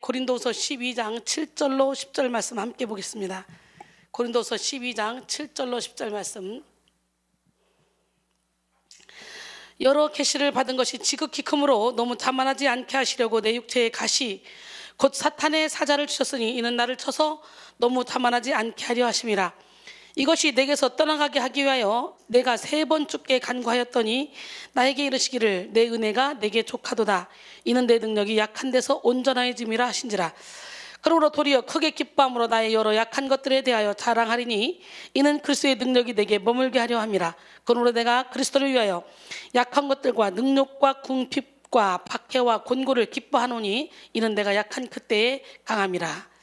고린도서 12장 7절로 10절 말씀 함께 보겠습니다. 고린도서 12장 7절로 10절 말씀. 여러 계시를 받은 것이 지극히 크므로 너무 자만하지 않게 하시려고 내 육체의 가시 곧 사탄의 사자를 주셨으니 이는 나를 쳐서 너무 자만하지 않게 하려 하심이라. 이것이 내게서 떠나가게 하기 위하여 내가 3번 주께 간구하였더니 나에게 이르시기를 내 은혜가 내게 족하도다. 이는 내 능력이 약한 데서 온전하여짐이라 하신지라. 그러므로 도리어 크게 기뻐함으로 나의 여러 약한 것들에 대하여 자랑하리니 이는 그리스도의 능력이 내게 머물게 하려 함이라. 그러므로 내가 그리스도를 위하여 약한 것들과 능력과 궁핍과 박해와 곤고를 기뻐하노니 이는 내가 약한 그때에 강함이라.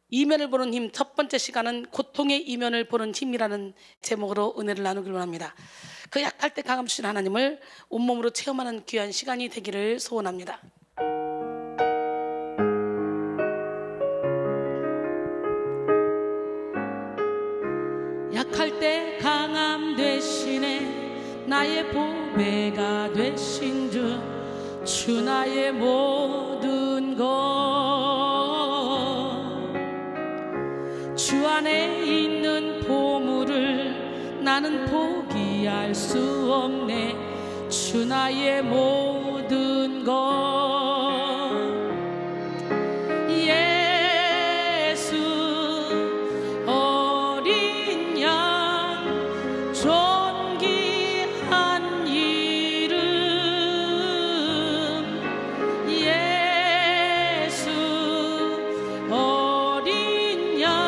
이면을 보는 힘, 첫 번째 시간은 고통의 이면을 보는 힘이라는 제목으로 은혜를 나누기를 원합니다. 그 약할 때 강함 주신 하나님을 온몸으로 체험하는 귀한 시간이 되기를 소원합니다. 약할 때 강함 되시네 나의 보배가 되신 주 나의 모든 것 주 안에 있는 보물을 나는 포기할 수 없네. 주 나의 모든 것 예수 어린 양 존귀한 이름 예수 어린 양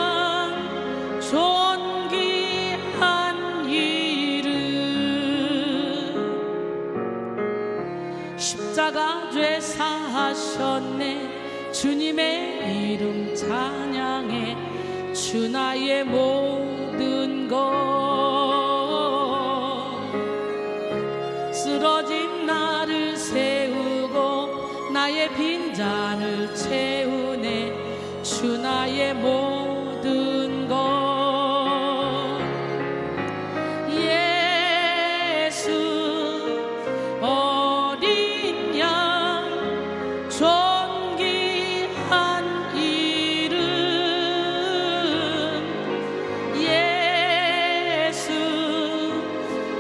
존귀한 이름 십자가 죄 사하셨네. 주님의 이름 찬양해. 주 나의 모든 것 쓰러진 나를 세우고 나의 빈잔을 채우네. 주 나의 모든 것 예수 어린 양 존귀한 이름 예수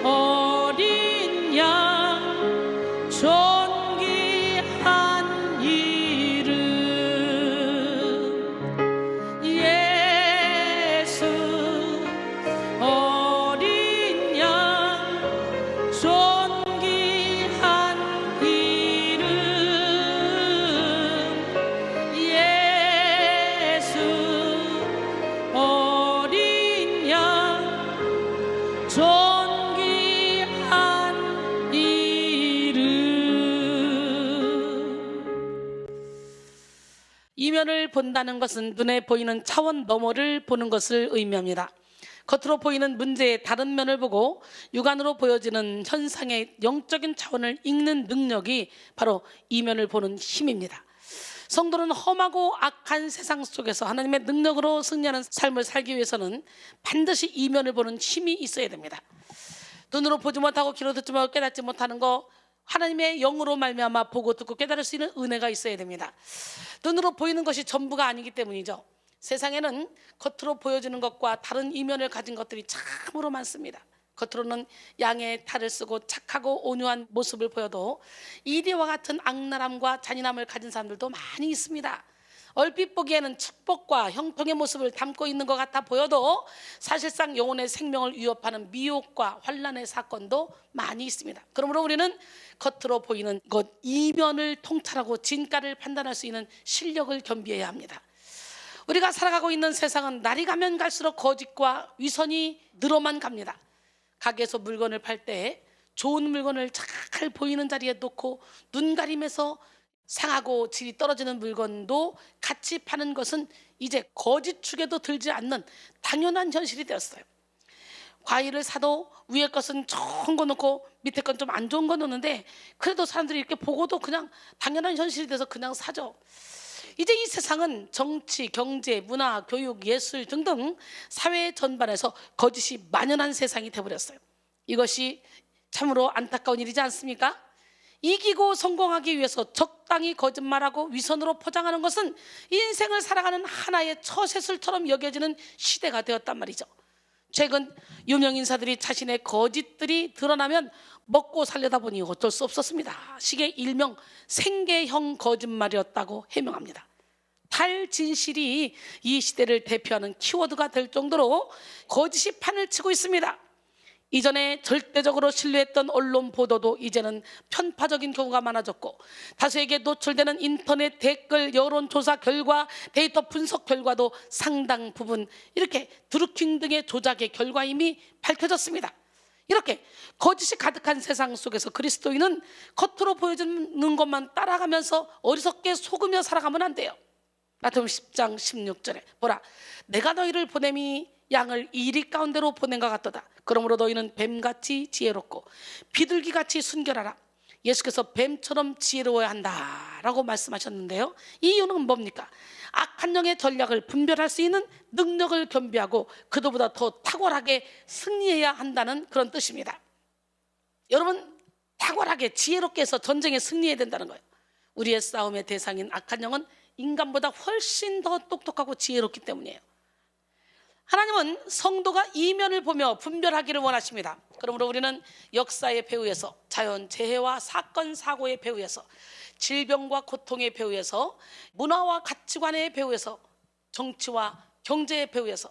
어린 양 존귀한 이름 예수 어린 양 존귀한 이름 예수 어린 양 존귀한 이름. 이면을 본다는 것은 눈에 보이는 차원 너머를 보는 것을 의미합니다. 겉으로 보이는 문제의 다른 면을 보고 육안으로 보여지는 현상의 영적인 차원을 읽는 능력이 바로 이면을 보는 힘입니다. 성도는 험하고 악한 세상 속에서 하나님의 능력으로 승리하는 삶을 살기 위해서는 반드시 이면을 보는 힘이 있어야 됩니다. 눈으로 보지 못하고 귀로 듣지 못하고 깨닫지 못하는 거 하나님의 영으로 말미암아 보고 듣고 깨달을 수 있는 은혜가 있어야 됩니다. 눈으로 보이는 것이 전부가 아니기 때문이죠. 세상에는 겉으로 보여지는 것과 다른 이면을 가진 것들이 참으로 많습니다. 겉으로는 양의 탈을 쓰고 착하고 온유한 모습을 보여도 이리와 같은 악랄함과 잔인함을 가진 사람들도 많이 있습니다. 얼핏 보기에는 축복과 형통의 모습을 담고 있는 것 같아 보여도 사실상 영혼의 생명을 위협하는 미혹과 환난의 사건도 많이 있습니다. 그러므로 우리는 겉으로 보이는 것 이면을 통찰하고 진가를 판단할 수 있는 실력을 겸비해야 합니다. 우리가 살아가고 있는 세상은 날이 가면 갈수록 거짓과 위선이 늘어만 갑니다. 가게에서 물건을 팔 때 좋은 물건을 잘 보이는 자리에 놓고 눈가림에서 상하고 질이 떨어지는 물건도 같이 파는 것은 이제 거짓 축에도 들지 않는 당연한 현실이 되었어요. 과일을 사도 위에 것은 좋은 거 놓고 밑에 건 좀 안 좋은 거 놓는데 그래도 사람들이 이렇게 보고도 그냥 당연한 현실이 돼서 그냥 사죠. 이제 이 세상은 정치, 경제, 문화, 교육, 예술 등등 사회 전반에서 거짓이 만연한 세상이 되어버렸어요. 이것이 참으로 안타까운 일이지 않습니까? 이기고 성공하기 위해서 적당히 거짓말하고 위선으로 포장하는 것은 인생을 살아가는 하나의 처세술처럼 여겨지는 시대가 되었단 말이죠. 최근 유명 인사들이 자신의 거짓들이 드러나면 먹고 살려다 보니 어쩔 수 없었습니다. 시계 일명 생계형 거짓말이었다고 해명합니다. 탈진실이 이 시대를 대표하는 키워드가 될 정도로 거짓이 판을 치고 있습니다. 이전에 절대적으로 신뢰했던 언론 보도도 이제는 편파적인 경우가 많아졌고, 다수에게 노출되는 인터넷 댓글 여론조사 결과, 데이터 분석 결과도 상당 부분 이렇게 드루킹 등의 조작의 결과임이 밝혀졌습니다. 이렇게 거짓이 가득한 세상 속에서 그리스도인은 겉으로 보여주는 것만 따라가면서 어리석게 속으며 살아가면 안 돼요. 마태복음 10장 16절에 보라, 내가 너희를 보냄이 양을 이리 가운데로 보낸 것 같도다. 그러므로 너희는 뱀같이 지혜롭고 비둘기같이 순결하라. 예수께서 뱀처럼 지혜로워야 한다라고 말씀하셨는데요, 이 이유는 뭡니까? 악한 영의 전략을 분별할 수 있는 능력을 겸비하고 그들보다 더 탁월하게 승리해야 한다는 그런 뜻입니다. 여러분, 탁월하게 지혜롭게 해서 전쟁에 승리해야 된다는 거예요. 우리의 싸움의 대상인 악한 영은 인간보다 훨씬 더 똑똑하고 지혜롭기 때문이에요. 하나님은 성도가 이면을 보며 분별하기를 원하십니다. 그러므로 우리는 역사의 배후에서, 자연 재해와 사건 사고의 배후에서, 질병과 고통의 배후에서, 문화와 가치관의 배후에서, 정치와 경제의 배후에서,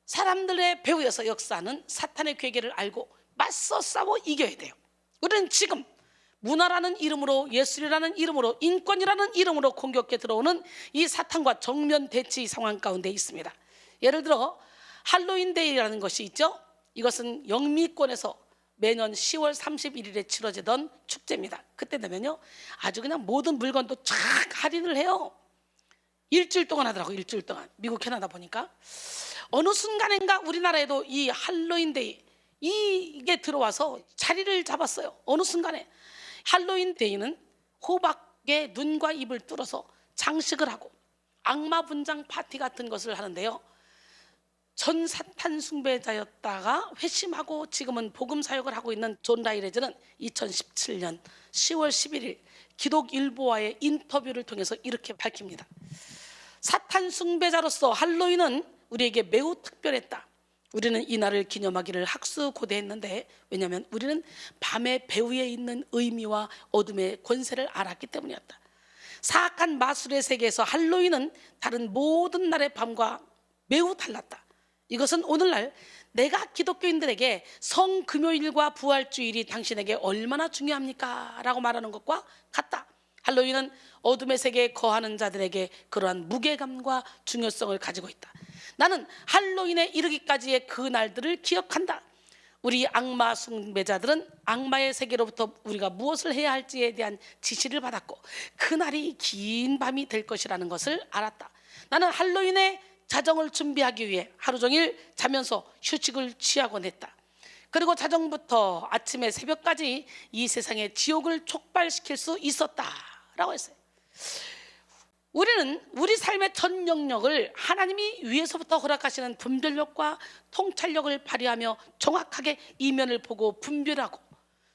사람들의 배후에서 역사하는 사탄의 괴계를 알고 맞서 싸워 이겨야 돼요. 우리는 지금 문화라는 이름으로, 예술이라는 이름으로, 인권이라는 이름으로 공격해 들어오는 이 사탄과 정면 대치 상황 가운데 있습니다. 예를 들어 할로윈데이라는 것이 있죠. 이것은 영미권에서 매년 10월 31일에 치러지던 축제입니다. 그때 되면요, 아주 그냥 모든 물건도 쫙 할인을 해요. 일주일 동안 하더라고요. 일주일 동안. 미국 캐나다 보니까 어느 순간인가 우리나라에도 이 할로윈데이 이게 들어와서 자리를 잡았어요. 어느 순간에 할로윈데이는 호박의 눈과 입을 뚫어서 장식을 하고 악마 분장 파티 같은 것을 하는데요, 전 사탄 숭배자였다가 회심하고 지금은 복음 사역을 하고 있는 존 라이레즈는 2017년 10월 11일 기독일보와의 인터뷰를 통해서 이렇게 밝힙니다. 사탄 숭배자로서 할로윈은 우리에게 매우 특별했다. 우리는 이 날을 기념하기를 학수고대했는데, 왜냐하면 우리는 밤의 배후에 있는 의미와 어둠의 권세를 알았기 때문이었다. 사악한 마술의 세계에서 할로윈은 다른 모든 날의 밤과 매우 달랐다. 이것은 오늘날 내가 기독교인들에게 성금요일과 부활주일이 당신에게 얼마나 중요합니까? 라고 말하는 것과 같다. 할로윈은 어둠의 세계에 거하는 자들에게 그러한 무게감과 중요성을 가지고 있다. 나는 할로윈에 이르기까지의 그 날들을 기억한다. 우리 악마 숭배자들은 악마의 세계로부터 우리가 무엇을 해야 할지에 대한 지시를 받았고 그날이 긴 밤이 될 것이라는 것을 알았다. 나는 할로윈에 자정을 준비하기 위해 하루 종일 자면서 휴식을 취하곤 했다. 그리고 자정부터 아침에 새벽까지 이 세상의 지옥을 촉발시킬 수 있었다라고 했어요. 우리는 우리 삶의 전 영역을 하나님이 위에서부터 허락하시는 분별력과 통찰력을 발휘하며 정확하게 이면을 보고 분별하고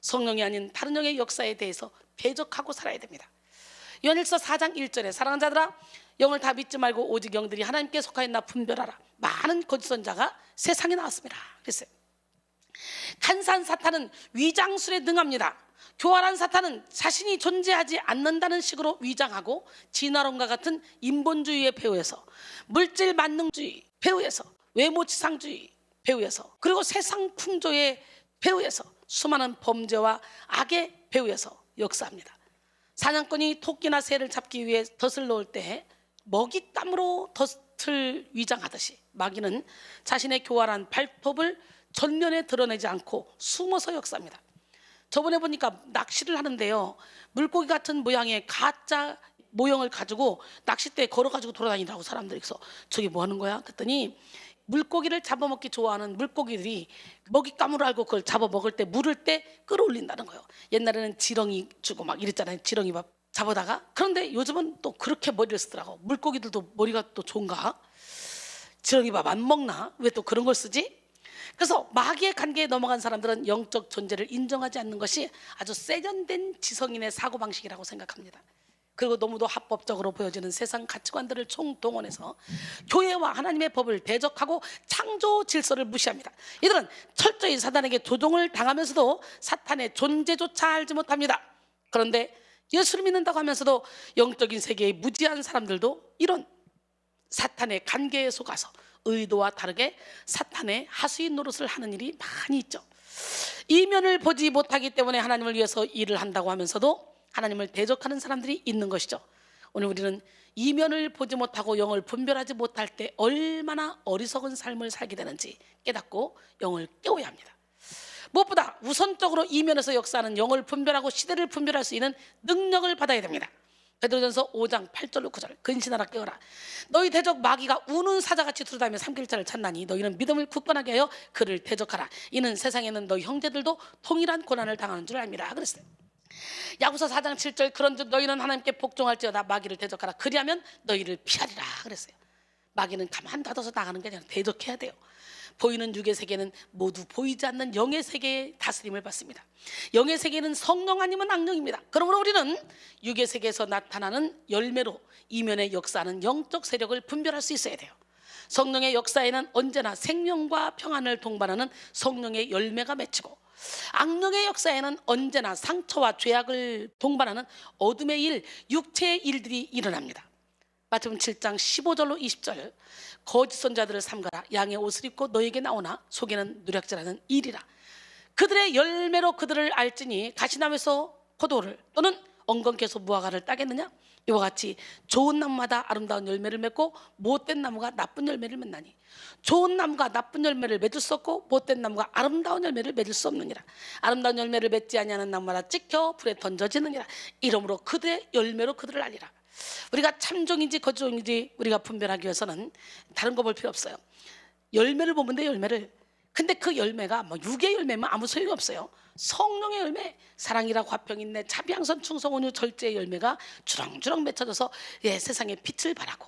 성령이 아닌 다른 영의 역사에 대해서 대적하고 살아야 됩니다. 요한일서 4장 1절에 사랑하는 자들아, 영을 다 믿지 말고 오직 영들이 하나님께 속하였나 분별하라. 많은 거짓 선자가 세상에 나왔습니다. 그랬어요. 간사한 사탄은 위장술에 능합니다. 교활한 사탄은 자신이 존재하지 않는다는 식으로 위장하고 진화론과 같은 인본주의의 배후에서, 물질 만능주의 배후에서, 외모지상주의 배후에서, 그리고 세상 풍조의 배후에서 수많은 범죄와 악의 배후에서 역사합니다. 사냥꾼이 토끼나 새를 잡기 위해 덫을 놓을 때 먹잇감으로 덫을 위장하듯이 마귀는 자신의 교활한 발톱을 전면에 드러내지 않고 숨어서 역사합니다. 저번에 보니까 낚시를 하는데요, 물고기 같은 모양의 가짜 모형을 가지고 낚싯대에 걸어가지고 돌아다니더라고 사람들이. 그래서 저기 뭐 하는 거야? 그랬더니 물고기를 잡아먹기 좋아하는 물고기들이 먹잇감으로 알고 그걸 잡아먹을 때 물을 때 끌어올린다는 거예요. 옛날에는 지렁이 주고 막 이랬잖아요. 지렁이 밥 잡아다가. 그런데 요즘은 또 그렇게 머리를 쓰더라고. 물고기들도 머리가 또 좋은가? 지렁이 밥 안 먹나? 왜 또 그런 걸 쓰지? 그래서 마귀의 관계에 넘어간 사람들은 영적 존재를 인정하지 않는 것이 아주 세련된 지성인의 사고방식이라고 생각합니다. 그리고 너무도 합법적으로 보여지는 세상 가치관들을 총동원해서 교회와 하나님의 법을 대적하고 창조 질서를 무시합니다. 이들은 철저히 사단에게 조종을 당하면서도 사탄의 존재조차 알지 못합니다. 그런데 예수를 믿는다고 하면서도 영적인 세계의 무지한 사람들도 이런 사탄의 관계에 속아서 의도와 다르게 사탄의 하수인 노릇을 하는 일이 많이 있죠. 이면을 보지 못하기 때문에 하나님을 위해서 일을 한다고 하면서도 하나님을 대적하는 사람들이 있는 것이죠. 오늘 우리는 이면을 보지 못하고 영을 분별하지 못할 때 얼마나 어리석은 삶을 살게 되는지 깨닫고 영을 깨워야 합니다. 무엇보다 우선적으로 이면에서 역사하는 영을 분별하고 시대를 분별할 수 있는 능력을 받아야 됩니다. 베드로전서 5장 8절로 9절 근신하라 깨어라. 너희 대적 마귀가 우는 사자같이 두루다니며 삼킬 자를 찾나니 너희는 믿음을 굳건하게 하여 그를 대적하라. 이는 세상에는 너희 형제들도 동일한 고난을 당하는 줄 알미라 그랬어요. 야고보서 4장 7절 그런즉 너희는 하나님께 복종할지어다 마귀를 대적하라. 그리하면 너희를 피하리라 그랬어요. 마귀는 가만 놔둬서 나가는 게 아니라 대적해야 돼요. 보이는 육의 세계는 모두 보이지 않는 영의 세계의 다스림을 받습니다. 영의 세계는 성령 아니면 악령입니다. 그러므로 우리는 육의 세계에서 나타나는 열매로 이면에 역사하는 영적 세력을 분별할 수 있어야 돼요. 성령의 역사에는 언제나 생명과 평안을 동반하는 성령의 열매가 맺히고, 악령의 역사에는 언제나 상처와 죄악을 동반하는 어둠의 일, 육체의 일들이 일어납니다. 마태복음 7장 15절로 20절 거짓 선자들을 삼가라. 양의 옷을 입고 너에게 나오나 속에는 누략질하는 일이라. 그들의 열매로 그들을 알지니 가시나무에서 포도를 또는 엉겅퀴에서 무화과를 따겠느냐. 이와 같이 좋은 나무마다 아름다운 열매를 맺고 못된 나무가 나쁜 열매를 맺나니 좋은 나무가 나쁜 열매를 맺을 수 없고 못된 나무가 아름다운 열매를 맺을 수 없느니라. 아름다운 열매를 맺지 아니하는 나무마다 찍혀 불에 던져지느니라. 이러므로 그들의 열매로 그들을 알리라. 우리가 참종인지 거짓종인지 우리가 분별하기 위해서는 다른 거 볼 필요 없어요. 열매를 보면 돼. 열매를. 근데 그 열매가 뭐 육의 열매면 아무 소용이 없어요. 성령의 열매, 사랑이라 화평 인내 자비양선 충성 온유 절제의 열매가 주렁주렁 맺혀져서 세상에 빛을 발하고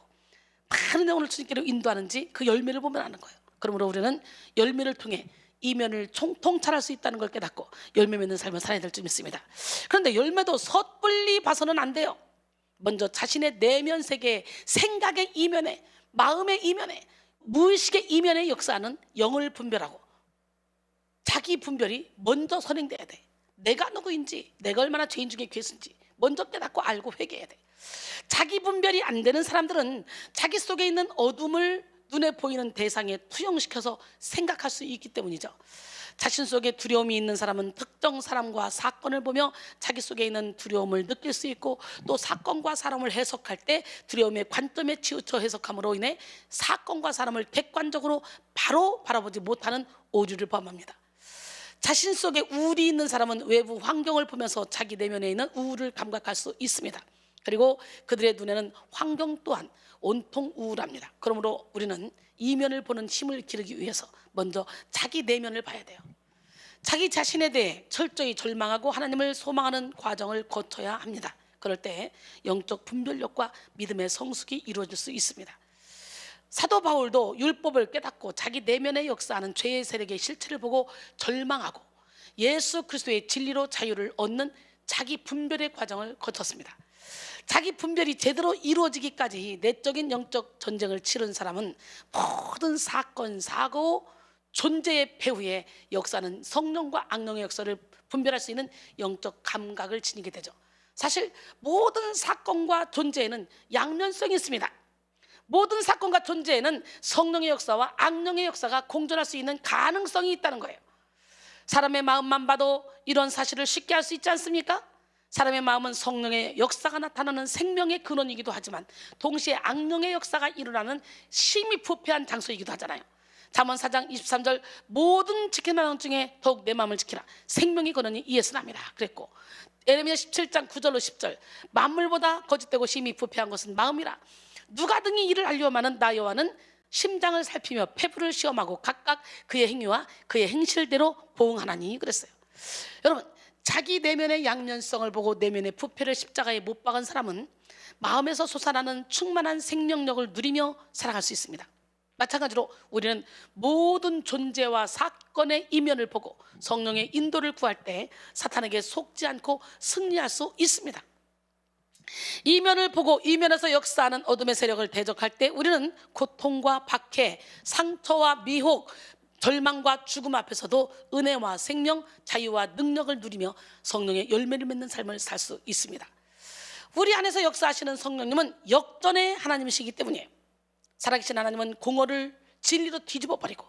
많은 영혼을 주님께로 인도하는지 그 열매를 보면 아는 거예요. 그러므로 우리는 열매를 통해 이면을 통찰할 수 있다는 걸 깨닫고 열매 맺는 삶을 살아야 될 줄 믿습니다. 그런데 열매도 섣불리 봐서는 안 돼요. 먼저 자신의 내면 세계, 생각의 이면에, 마음의 이면에, 무의식의 이면에 역사하는 영을 분별하고 자기 분별이 먼저 선행돼야 돼. 내가 누구인지, 내가 얼마나 죄인 중에 괴수인지 먼저 깨닫고 알고 회개해야 돼. 자기 분별이 안 되는 사람들은 자기 속에 있는 어둠을 눈에 보이는 대상에 투영시켜서 생각할 수 있기 때문이죠. 자신 속에 두려움이 있는 사람은 특정 사람과 사건을 보며 자기 속에 있는 두려움을 느낄 수 있고, 또 사건과 사람을 해석할 때 두려움의 관점에 치우쳐 해석함으로 인해 사건과 사람을 객관적으로 바로 바라보지 못하는 오류를 범합니다. 자신 속에 우울이 있는 사람은 외부 환경을 보면서 자기 내면에 있는 우울을 감각할 수 있습니다. 그리고 그들의 눈에는 환경 또한 온통 우울합니다. 그러므로 우리는 이면을 보는 힘을 기르기 위해서 먼저 자기 내면을 봐야 돼요. 자기 자신에 대해 철저히 절망하고 하나님을 소망하는 과정을 거쳐야 합니다. 그럴 때 영적 분별력과 믿음의 성숙이 이루어질 수 있습니다. 사도 바울도 율법을 깨닫고 자기 내면에 역사하는 죄의 세력의 실체를 보고 절망하고 예수 그리스도의 진리로 자유를 얻는 자기 분별의 과정을 거쳤습니다. 자기 분별이 제대로 이루어지기까지 내적인 영적 전쟁을 치른 사람은 모든 사건, 사고, 존재의 배후에 역사는 성령과 악령의 역사를 분별할 수 있는 영적 감각을 지니게 되죠. 사실 모든 사건과 존재에는 양면성이 있습니다. 모든 사건과 존재에는 성령의 역사와 악령의 역사가 공존할 수 있는 가능성이 있다는 거예요. 사람의 마음만 봐도 이런 사실을 쉽게 알 수 있지 않습니까? 사람의 마음은 성령의 역사가 나타나는 생명의 근원이기도 하지만 동시에 악령의 역사가 일어나는 심히 부패한 장소이기도 하잖아요. 잠언 4장 23절 모든 지킬 만한 것 중에 더욱 내 마음을 지키라. 생명의 근원이 이에서 납니다 그랬고, 예레미야 17장 9절로 10절 만물보다 거짓되고 심히 부패한 것은 마음이라. 누가 등이 이를 알려마는 나 여호와는 심장을 살피며 폐부를 시험하고 각각 그의 행위와 그의 행실대로 보응하나니 그랬어요. 여러분, 자기 내면의 양면성을 보고 내면의 부패를 십자가에 못 박은 사람은 마음에서 솟아나는 충만한 생명력을 누리며 살아갈 수 있습니다. 마찬가지로 우리는 모든 존재와 사건의 이면을 보고 성령의 인도를 구할 때 사탄에게 속지 않고 승리할 수 있습니다. 이면을 보고 이면에서 역사하는 어둠의 세력을 대적할 때 우리는 고통과 박해, 상처와 미혹, 절망과 죽음 앞에서도 은혜와 생명, 자유와 능력을 누리며 성령의 열매를 맺는 삶을 살 수 있습니다. 우리 안에서 역사하시는 성령님은 역전의 하나님이시기 때문이에요. 살아계신 하나님은 공허를 진리로 뒤집어 버리고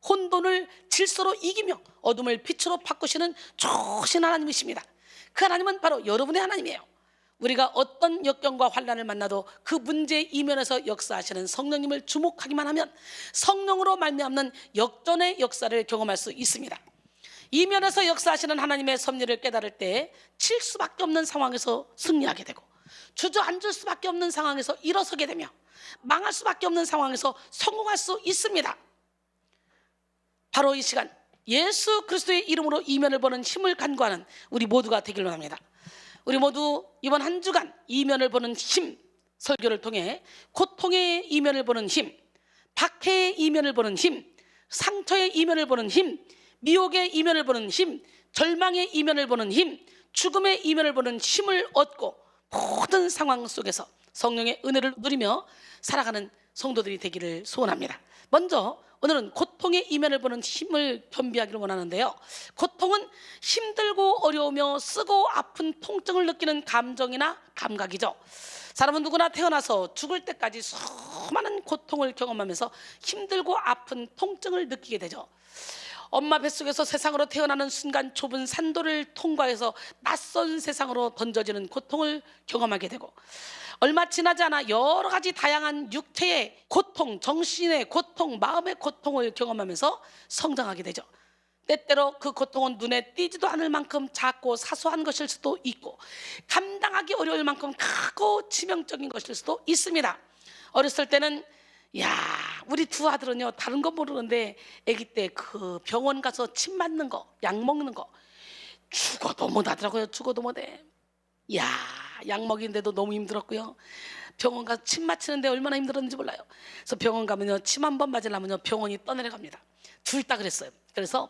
혼돈을 질서로 이기며 어둠을 빛으로 바꾸시는 좋으신 하나님이십니다. 그 하나님은 바로 여러분의 하나님이에요. 우리가 어떤 역경과 환난을 만나도 그 문제의 이면에서 역사하시는 성령님을 주목하기만 하면 성령으로 말미암는 역전의 역사를 경험할 수 있습니다. 이면에서 역사하시는 하나님의 섭리를 깨달을 때 칠 수밖에 없는 상황에서 승리하게 되고 주저앉을 수밖에 없는 상황에서 일어서게 되며 망할 수밖에 없는 상황에서 성공할 수 있습니다. 바로 이 시간 예수 그리스도의 이름으로 이면을 보는 힘을 간구하는 우리 모두가 되기를 원합니다. 우리 모두 이번 한 주간 이면을 보는 힘 설교를 통해 고통의 이면을 보는 힘, 박해의 이면을 보는 힘, 상처의 이면을 보는 힘, 미혹의 이면을 보는 힘, 절망의 이면을 보는 힘, 죽음의 이면을 보는 힘을 얻고 모든 상황 속에서 성령의 은혜를 누리며 살아가는 성도들이 되기를 소원합니다. 먼저 오늘은 고통의 이면을 보는 힘을 겸비하기를 원하는데요. 고통은 힘들고 어려우며 쓰고 아픈 통증을 느끼는 감정이나 감각이죠. 사람은 누구나 태어나서 죽을 때까지 수많은 고통을 경험하면서 힘들고 아픈 통증을 느끼게 되죠. 엄마 뱃속에서 세상으로 태어나는 순간 좁은 산도를 통과해서 낯선 세상으로 던져지는 고통을 경험하게 되고 얼마 지나지 않아 여러 가지 다양한 육체의 고통, 정신의 고통, 마음의 고통을 경험하면서 성장하게 되죠. 때때로 그 고통은 눈에 띄지도 않을 만큼 작고 사소한 것일 수도 있고 감당하기 어려울 만큼 크고 치명적인 것일 수도 있습니다. 어렸을 때는 우리 두 아들은요 다른 건 모르는데 아기 때 그 병원 가서 침 맞는 거, 약 먹는 거 죽어도 못 하더라고요. 죽어도 못해. 약 먹이는데도 너무 힘들었고요. 병원 가서 침 맞히는데 얼마나 힘들었는지 몰라요. 그래서 병원 가면요 침 한 번 맞으려면요 병원이 떠내려갑니다. 둘 다 그랬어요. 그래서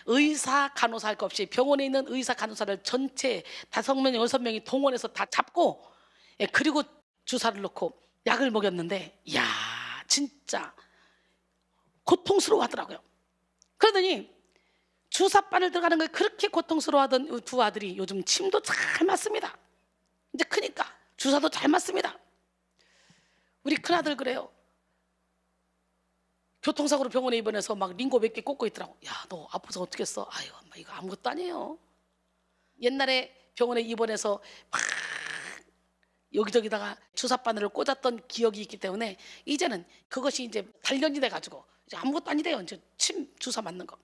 의사 간호사 할 것 없이 병원에 있는 의사 간호사를 전체 5명 6명이 동원해서 다 잡고 그리고 주사를 놓고 약을 먹였는데 진짜 고통스러워 하더라고요. 그러더니 주사바늘 들어가는 걸 그렇게 고통스러워하던 두 아들이 요즘 침도 잘 맞습니다. 이제 크니까 주사도 잘 맞습니다. 우리 큰아들 그래요. 교통사고로 병원에 입원해서 막 링고 몇 개 꽂고 있더라고. 너 아파서 어떻겠어? 아유 엄마 이거 아무것도 아니에요. 옛날에 병원에 입원해서 막 여기저기다가 주사바늘을 꽂았던 기억이 있기 때문에 이제는 그것이 이제 단련이 돼가지고 이제 아무것도 아니래요. 이제 침 주사 맞는 거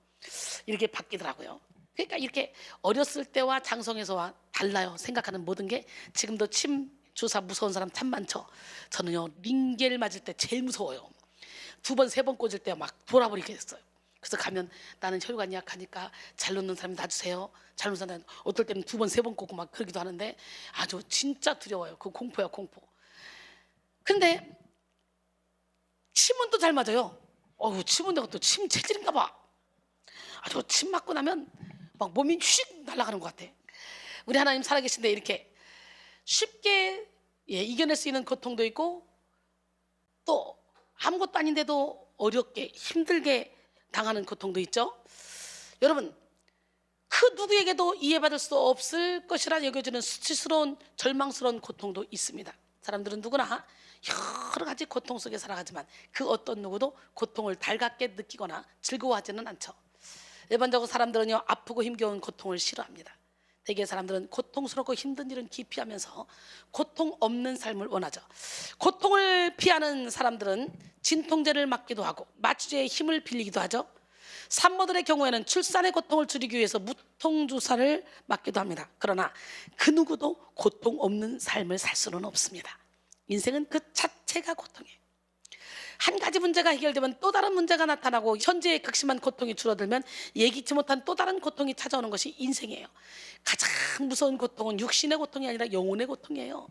이렇게 바뀌더라고요. 그러니까 이렇게 어렸을 때와 장성에서와 달라요. 생각하는 모든 게. 지금도 침 주사 무서운 사람 참 많죠. 저는요 링겔 맞을 때 제일 무서워요. 2번 3번 꽂을 때 막 돌아버리게 됐어요. 그래서 가면 나는 혈관이 약하니까 잘 놓는 사람 놔주세요. 잘 놓는 사람 어떨 때는 2번 3번 꽂고 막 그러기도 하는데 아주 진짜 두려워요. 그 공포야 공포. 근데 침은 또 잘 맞아요. 침은 내가 또 침 체질인가 봐. 아주 침 맞고 나면 막 몸이 휙 날아가는 것 같아. 우리 하나님 살아계신데 이렇게 쉽게 이겨낼 수 있는 고통도 있고 또 아무것도 아닌데도 어렵게 힘들게 당하는 고통도 있죠. 여러분 그 누구에게도 이해받을 수 없을 것이라 여겨지는 수치스러운 절망스러운 고통도 있습니다. 사람들은 누구나 여러 가지 고통 속에 살아가지만 그 어떤 누구도 고통을 달갑게 느끼거나 즐거워하지는 않죠. 일반적으로 사람들은요 아프고 힘겨운 고통을 싫어합니다. 대개 사람들은 고통스럽고 힘든 일은 기피하면서 고통 없는 삶을 원하죠. 고통을 피하는 사람들은 진통제를 맞기도 하고 마취제의 힘을 빌리기도 하죠. 산모들의 경우에는 출산의 고통을 줄이기 위해서 무통주사를 맞기도 합니다. 그러나 그 누구도 고통 없는 삶을 살 수는 없습니다. 인생은 그 자체가 고통이에요. 한 가지 문제가 해결되면 또 다른 문제가 나타나고 현재의 극심한 고통이 줄어들면 예기치 못한 또 다른 고통이 찾아오는 것이 인생이에요. 가장 무서운 고통은 육신의 고통이 아니라 영혼의 고통이에요.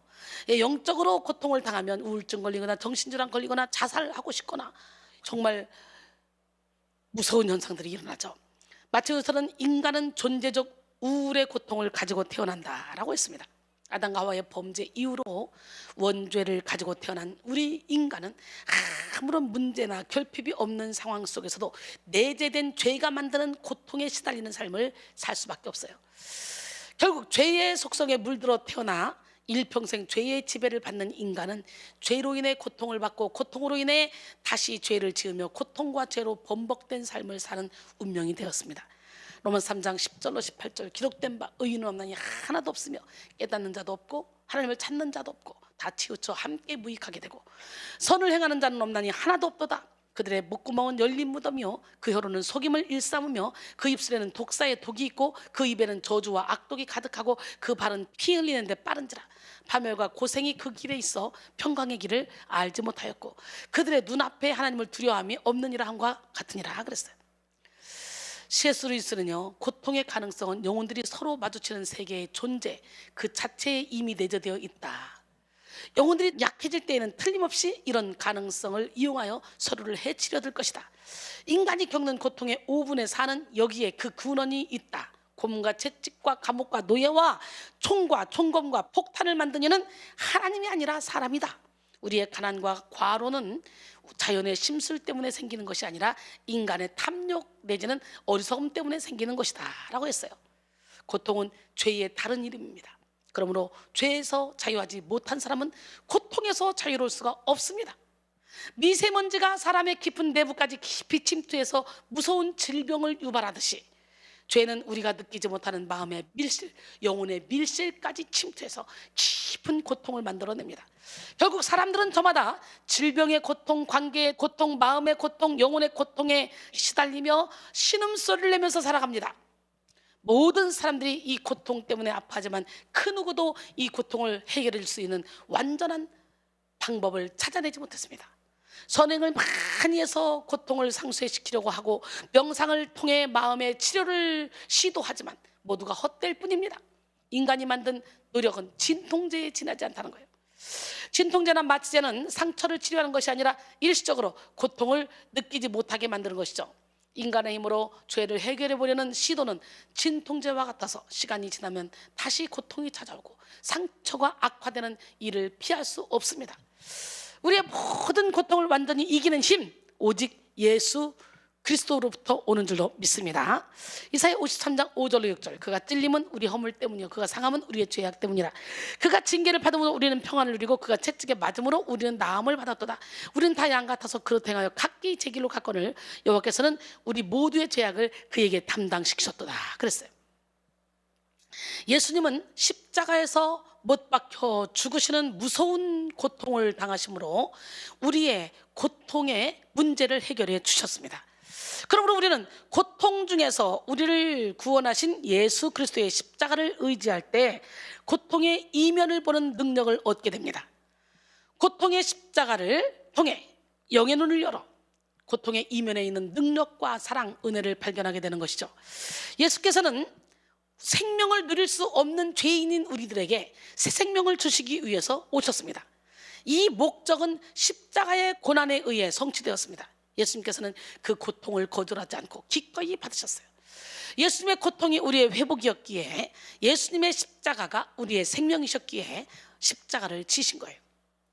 영적으로 고통을 당하면 우울증 걸리거나 정신질환 걸리거나 자살하고 싶거나 정말 무서운 현상들이 일어나죠. 마태복음에서는 인간은 존재적 우울의 고통을 가지고 태어난다라고 했습니다. 아담과 하와의 범죄 이후로 원죄를 가지고 태어난 우리 인간은 아무런 문제나 결핍이 없는 상황 속에서도 내재된 죄가 만드는 고통에 시달리는 삶을 살 수밖에 없어요. 결국 죄의 속성에 물들어 태어나 일평생 죄의 지배를 받는 인간은 죄로 인해 고통을 받고 고통으로 인해 다시 죄를 지으며 고통과 죄로 번복된 삶을 사는 운명이 되었습니다. 로마서 3장 10절로 18절 기록된 바 의인은 없나니 하나도 없으며 깨닫는 자도 없고 하나님을 찾는 자도 없고 다 치우쳐 함께 무익하게 되고 선을 행하는 자는 없나니 하나도 없도다. 그들의 목구멍은 열린 무덤이요 그 혀로는 속임을 일삼으며 그 입술에는 독사의 독이 있고 그 입에는 저주와 악독이 가득하고 그 발은 피 흘리는데 빠른지라. 파멸과 고생이 그 길에 있어 평강의 길을 알지 못하였고 그들의 눈앞에 하나님을 두려워함이 없느니라 함과 같으니라 그랬어요. C.S. 루이스는요, 고통의 가능성은 영혼들이 서로 마주치는 세계의 존재 그 자체에 이미 내재되어 있다. 영혼들이 약해질 때에는 틀림없이 이런 가능성을 이용하여 서로를 해치려 들 것이다. 인간이 겪는 고통의 5분의 4는 여기에 그 근원이 있다. 곰과 채찍과 감옥과 노예와 총과 총검과 폭탄을 만든 이는 하나님이 아니라 사람이다. 우리의 가난과 과로는 자연의 심술 때문에 생기는 것이 아니라 인간의 탐욕 내지는 어리석음 때문에 생기는 것이다 라고 했어요. 고통은 죄의 다른 이름입니다. 그러므로 죄에서 자유하지 못한 사람은 고통에서 자유로울 수가 없습니다. 미세먼지가 사람의 깊은 내부까지 깊이 침투해서 무서운 질병을 유발하듯이 죄는 우리가 느끼지 못하는 마음의 밀실, 영혼의 밀실까지 침투해서 깊은 고통을 만들어냅니다. 결국 사람들은 저마다 질병의 고통, 관계의 고통, 마음의 고통, 영혼의 고통에 시달리며 신음소리를 내면서 살아갑니다. 모든 사람들이 이 고통 때문에 아파하지만 그 누구도 이 고통을 해결할 수 있는 완전한 방법을 찾아내지 못했습니다. 선행을 많이 해서 고통을 상쇄시키려고 하고 명상을 통해 마음의 치료를 시도하지만 모두가 헛될 뿐입니다. 인간이 만든 노력은 진통제에 지나지 않다는 거예요. 진통제나 마취제는 상처를 치료하는 것이 아니라 일시적으로 고통을 느끼지 못하게 만드는 것이죠. 인간의 힘으로 죄를 해결해 보려는 시도는 진통제와 같아서 시간이 지나면 다시 고통이 찾아오고 상처가 악화되는 일을 피할 수 없습니다. 우리의 모든 고통을 완전히 이기는 힘 오직 예수 그리스도로부터 오는 줄로 믿습니다. 이사야 53장 5절로 6절 그가 찔림은 우리 허물 때문이요 그가 상함은 우리의 죄악 때문이라. 그가 징계를 받음으로 우리는 평안을 누리고 그가 채찍에 맞음으로 우리는 나음을 받았도다. 우리는 다 양 같아서 그릇 행하여 각기 제 길로 갔거늘 여호와께서는 우리 모두의 죄악을 그에게 담당시키셨도다 그랬어요. 예수님은 십자가에서 못 박혀 죽으시는 무서운 고통을 당하심으로 우리의 고통의 문제를 해결해 주셨습니다. 그러므로 우리는 고통 중에서 우리를 구원하신 예수 그리스도의 십자가를 의지할 때 고통의 이면을 보는 능력을 얻게 됩니다. 고통의 십자가를 통해 영의 눈을 열어 고통의 이면에 있는 능력과 사랑, 은혜를 발견하게 되는 것이죠. 예수께서는 생명을 누릴 수 없는 죄인인 우리들에게 새 생명을 주시기 위해서 오셨습니다. 이 목적은 십자가의 고난에 의해 성취되었습니다. 예수님께서는 그 고통을 거절하지 않고 기꺼이 받으셨어요. 예수님의 고통이 우리의 회복이었기에 예수님의 십자가가 우리의 생명이셨기에 십자가를 지신 거예요.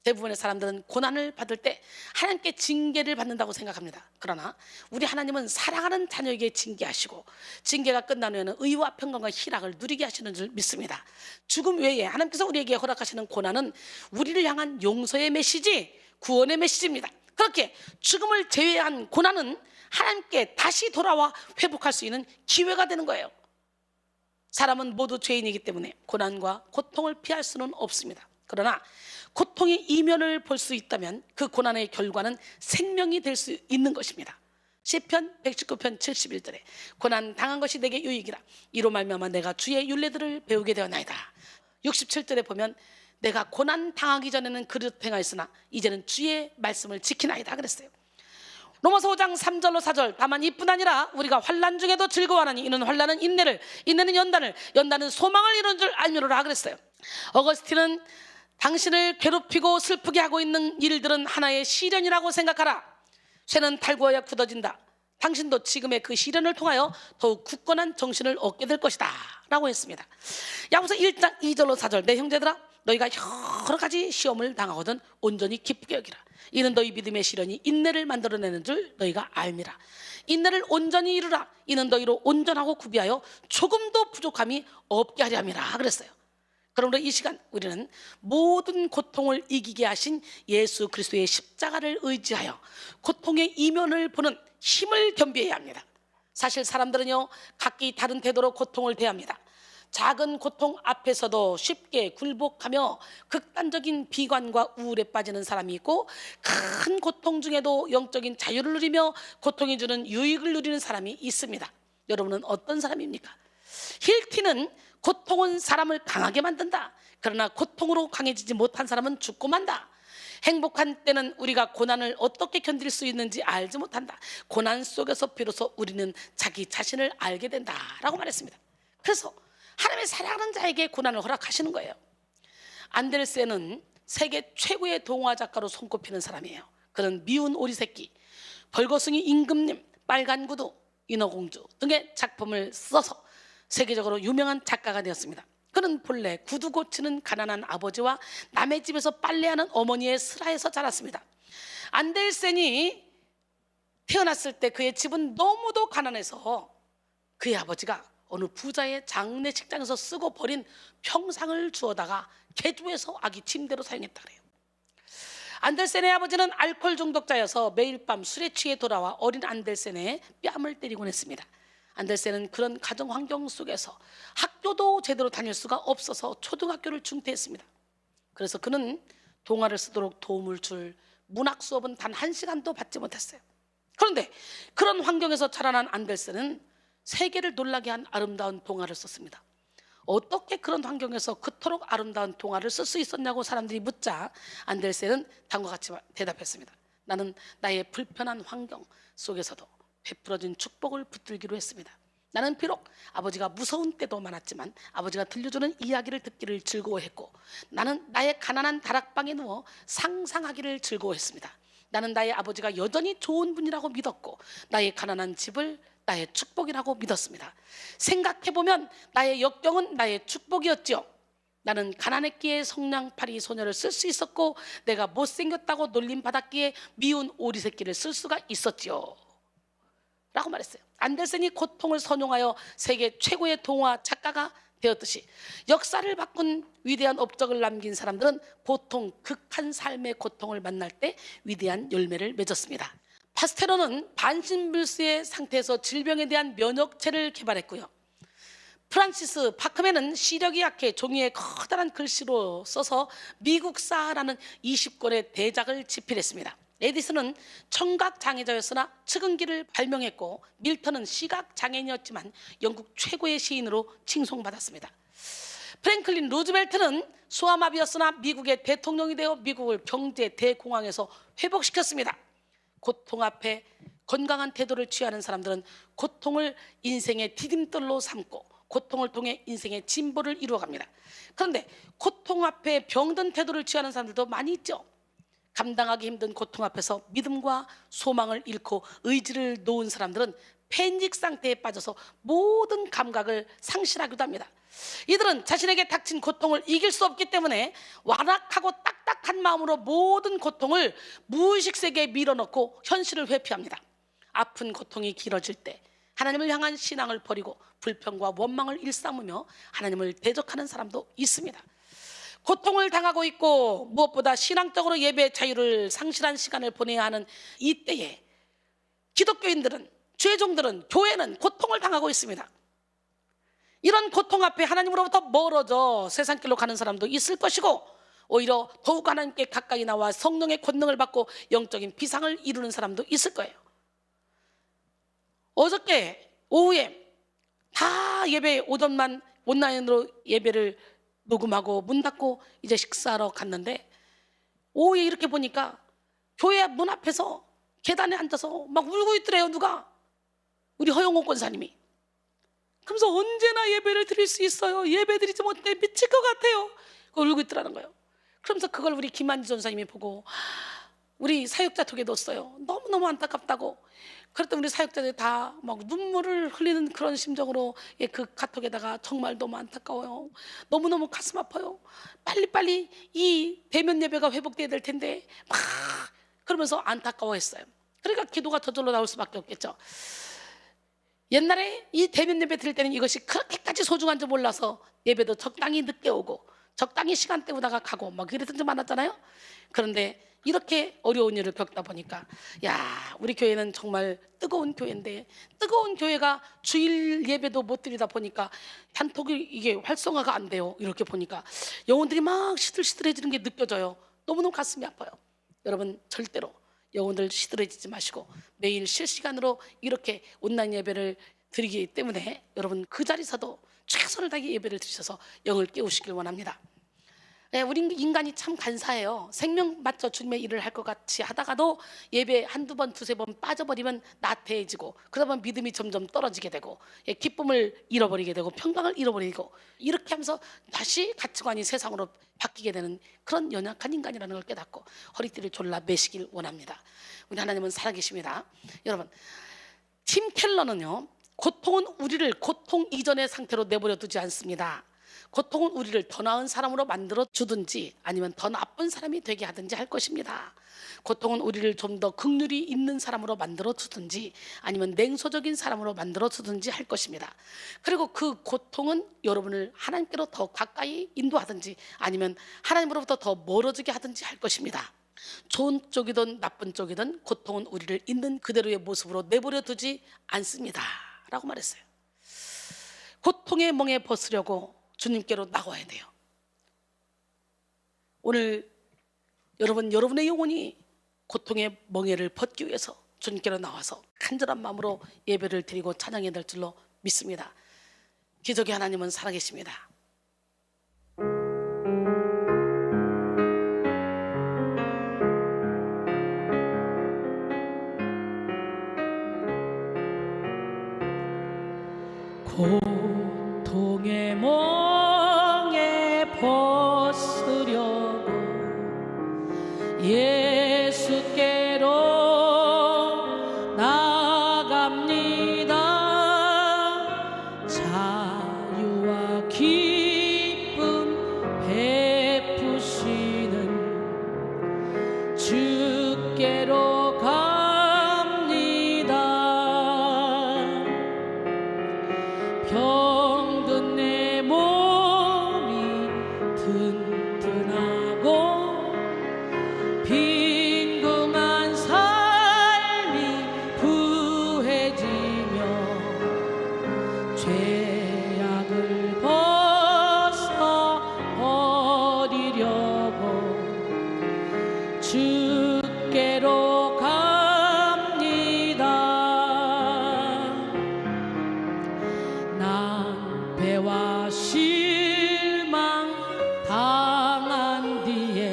대부분의 사람들은 고난을 받을 때 하나님께 징계를 받는다고 생각합니다. 그러나 우리 하나님은 사랑하는 자녀에게 징계하시고 징계가 끝난 후에는 의와 평강과 희락을 누리게 하시는 줄 믿습니다. 죽음 외에 하나님께서 우리에게 허락하시는 고난은 우리를 향한 용서의 메시지, 구원의 메시지입니다. 그렇게 죽음을 제외한 고난은 하나님께 다시 돌아와 회복할 수 있는 기회가 되는 거예요. 사람은 모두 죄인이기 때문에 고난과 고통을 피할 수는 없습니다. 그러나 고통의 이면을 볼 수 있다면 그 고난의 결과는 생명이 될 수 있는 것입니다. 시편 119편 71절에 고난 당한 것이 내게 유익이라 이로 말미암아 내가 주의 율례들을 배우게 되었나이다. 67절에 보면 내가 고난 당하기 전에는 그릇 행하였으나 이제는 주의 말씀을 지키나이다 그랬어요. 로마서 5장 3절로 4절 다만 이뿐 아니라 우리가 환난 중에도 즐거워하나니 이는 환난은 인내를, 인내는 연단을, 연단은 소망을 이루는 줄 알미로라 그랬어요. 어거스틴은 당신을 괴롭히고 슬프게 하고 있는 일들은 하나의 시련이라고 생각하라. 쇠는 달구어야 굳어진다. 당신도 지금의 그 시련을 통하여 더욱 굳건한 정신을 얻게 될 것이다 라고 했습니다. 야고보서 1장 2절로 4절. 내 형제들아, 너희가 여러 가지 시험을 당하거든 온전히 기쁘게 여기라. 이는 너희 믿음의 시련이 인내를 만들어내는 줄 너희가 알미라. 인내를 온전히 이루라. 이는 너희로 온전하고 구비하여 조금도 부족함이 없게 하려 함이라 그랬어요. 그러므로 이 시간 우리는 모든 고통을 이기게 하신 예수 그리스도의 십자가를 의지하여 고통의 이면을 보는 힘을 겸비해야 합니다. 사실 사람들은요, 각기 다른 태도로 고통을 대합니다. 작은 고통 앞에서도 쉽게 굴복하며 극단적인 비관과 우울에 빠지는 사람이 있고, 큰 고통 중에도 영적인 자유를 누리며 고통이 주는 유익을 누리는 사람이 있습니다. 여러분은 어떤 사람입니까? 힐티는 고통은 사람을 강하게 만든다. 그러나 고통으로 강해지지 못한 사람은 죽고 만다. 행복한 때는 우리가 고난을 어떻게 견딜 수 있는지 알지 못한다. 고난 속에서 비로소 우리는 자기 자신을 알게 된다라고 말했습니다. 그래서 하나님의 사랑하는 자에게 고난을 허락하시는 거예요. 안델센은 세계 최고의 동화 작가로 손꼽히는 사람이에요. 그는 미운 오리새끼, 벌거숭이 임금님, 빨간 구두, 인어공주 등의 작품을 써서 세계적으로 유명한 작가가 되었습니다. 그는 본래 구두 고치는 가난한 아버지와 남의 집에서 빨래하는 어머니의 슬하에서 자랐습니다. 안델센이 태어났을 때 그의 집은 너무도 가난해서 그의 아버지가 어느 부자의 장례식장에서 쓰고 버린 평상을 주워다가 개조해서 아기 침대로 사용했다 그래요. 안델센의 아버지는 알코올 중독자여서 매일 밤 술에 취해 돌아와 어린 안델센의 뺨을 때리곤 했습니다. 안델센은 그런 가정 환경 속에서 학교도 제대로 다닐 수가 없어서 초등학교를 중퇴했습니다. 그래서 그는 동화를 쓰도록 도움을 줄 문학 수업은 단 1시간도 받지 못했어요. 그런데 그런 환경에서 자라난 안델센은 세계를 놀라게 한 아름다운 동화를 썼습니다. 어떻게 그런 환경에서 그토록 아름다운 동화를 쓸 수 있었냐고 사람들이 묻자 안델센은 다음과 같이 대답했습니다. 나는 나의 불편한 환경 속에서도 베풀어진 축복을 붙들기로 했습니다. 나는 비록 아버지가 무서운 때도 많았지만 아버지가 들려주는 이야기를 듣기를 즐거워했고, 나는 나의 가난한 다락방에 누워 상상하기를 즐거워했습니다. 나는 나의 아버지가 여전히 좋은 분이라고 믿었고, 나의 가난한 집을 나의 축복이라고 믿었습니다. 생각해보면 나의 역경은 나의 축복이었지요. 나는 가난했기에 성냥팔이 소녀를 쓸 수 있었고, 내가 못생겼다고 놀림받았기에 미운 오리새끼를 쓸 수가 있었지요 라고 말했어요. 안델센이 고통을 선용하여 세계 최고의 동화 작가가 되었듯이 역사를 바꾼 위대한 업적을 남긴 사람들은 보통 극한 삶의 고통을 만날 때 위대한 열매를 맺었습니다. 파스테르는 반신불수의 상태에서 질병에 대한 면역체를 개발했고요. 프란시스 파크맨은 시력이 약해 종이에 커다란 글씨로 써서 미국사라는 20권의 대작을 집필했습니다. 에디슨은 청각장애자였으나 측은기를 발명했고, 밀턴은 시각장애인이었지만 영국 최고의 시인으로 칭송받았습니다. 프랭클린 루즈벨트는 소아마비였으나 미국의 대통령이 되어 미국을 경제 대공황에서 회복시켰습니다. 고통 앞에 건강한 태도를 취하는 사람들은 고통을 인생의 디딤돌로 삼고 고통을 통해 인생의 진보를 이루어갑니다. 그런데 고통 앞에 병든 태도를 취하는 사람들도 많이 있죠. 감당하기 힘든 고통 앞에서 믿음과 소망을 잃고 의지를 놓은 사람들은 패닉 상태에 빠져서 모든 감각을 상실하기도 합니다. 이들은 자신에게 닥친 고통을 이길 수 없기 때문에 완악하고 딱딱한 마음으로 모든 고통을 무의식 세계에 밀어넣고 현실을 회피합니다. 아픈 고통이 길어질 때 하나님을 향한 신앙을 버리고 불평과 원망을 일삼으며 하나님을 대적하는 사람도 있습니다. 고통을 당하고 있고 무엇보다 신앙적으로 예배의 자유를 상실한 시간을 보내야 하는 이때에 기독교인들은, 죄종들은, 교회는 고통을 당하고 있습니다. 이런 고통 앞에 하나님으로부터 멀어져 세상길로 가는 사람도 있을 것이고, 오히려 더욱 하나님께 가까이 나와 성령의 권능을 받고 영적인 비상을 이루는 사람도 있을 거예요. 어저께 오후에 다 예배 오전만 온라인으로 예배를 녹음하고 문 닫고 이제 식사하러 갔는데, 오후에 이렇게 보니까 교회 문 앞에서 계단에 앉아서 막 울고 있더래요. 누가? 우리 허영호 권사님이. 그러면서 언제나 예배를 드릴 수 있어요, 예배 드리지 못해 미칠 것 같아요, 울고 있더라는 거예요. 그러면서 그걸 우리 김한지 전사님이 보고 우리 사역자톡에 넣었어요. 너무너무 안타깝다고. 그랬더니 우리 사역자들이 다 막 눈물을 흘리는 그런 심정으로 그 카톡에다가 정말 너무 안타까워요. 너무너무 가슴 아파요. 빨리빨리 이 대면 예배가 회복돼야 될 텐데 막 그러면서 안타까워했어요. 그러니까 기도가 저절로 나올 수밖에 없겠죠. 옛날에 이 대면 예배 드릴 때는 이것이 그렇게까지 소중한 줄 몰라서 예배도 적당히 늦게 오고 적당히 시간 때우다가 가고 막 그랬던 줄 많았잖아요. 그런데 이렇게 어려운 일을 겪다 보니까 야, 우리 교회는 정말 뜨거운 교회인데 뜨거운 교회가 주일 예배도 못 드리다 보니까 단톡이 이게 활성화가 안 돼요. 이렇게 보니까 영혼들이 막 시들시들해지는 게 느껴져요. 너무너무 가슴이 아파요. 여러분 절대로 영혼들 시들해지지 마시고 매일 실시간으로 이렇게 온라인 예배를 드리기 때문에 여러분 그 자리에서도 최선을 다해 예배를 드리셔서 영을 깨우시길 원합니다. 네, 우리 인간이 참 간사해요. 생명 맞춰 주님의 일을 할 것 같이 하다가도 예배 한두 번, 두세 번 빠져버리면 나태해지고 그러다 보면 믿음이 점점 떨어지게 되고 기쁨을 잃어버리게 되고 평강을 잃어버리고 이렇게 하면서 다시 가치관이 세상으로 바뀌게 되는 그런 연약한 인간이라는 걸 깨닫고 허리띠를 졸라 매시길 원합니다. 우리 하나님은 살아계십니다. 여러분, 팀 켈러는요, 고통은 우리를 고통 이전의 상태로 내버려 두지 않습니다. 고통은 우리를 더 나은 사람으로 만들어 주든지 아니면 더 나쁜 사람이 되게 하든지 할 것입니다. 고통은 우리를 좀 더 긍휼이 있는 사람으로 만들어 주든지 아니면 냉소적인 사람으로 만들어 주든지 할 것입니다. 그리고 그 고통은 여러분을 하나님께로 더 가까이 인도하든지 아니면 하나님으로부터 더 멀어지게 하든지 할 것입니다. 좋은 쪽이든 나쁜 쪽이든 고통은 우리를 있는 그대로의 모습으로 내버려 두지 않습니다 라고 말했어요. 고통의 멍에 벗으려고 주님께로 나와야 돼요. 오늘 여러분의 영혼이 고통의 멍에를 벗기 위해서 주님께로 나와서 간절한 마음으로 예배를 드리고 찬양해야 될 줄로 믿습니다. 기적의 하나님은 살아계십니다. 고통의 멍에 벗으려고 예수께로 나갑니다. 자유와 기쁨 베푸시는 주께로 갑니다. 병든 내 몸이 튼튼하고 빈궁한 삶이 부해지며 죄악을 벗어버리려고 주께로 갑니다. 낭패와 실망 당한 뒤에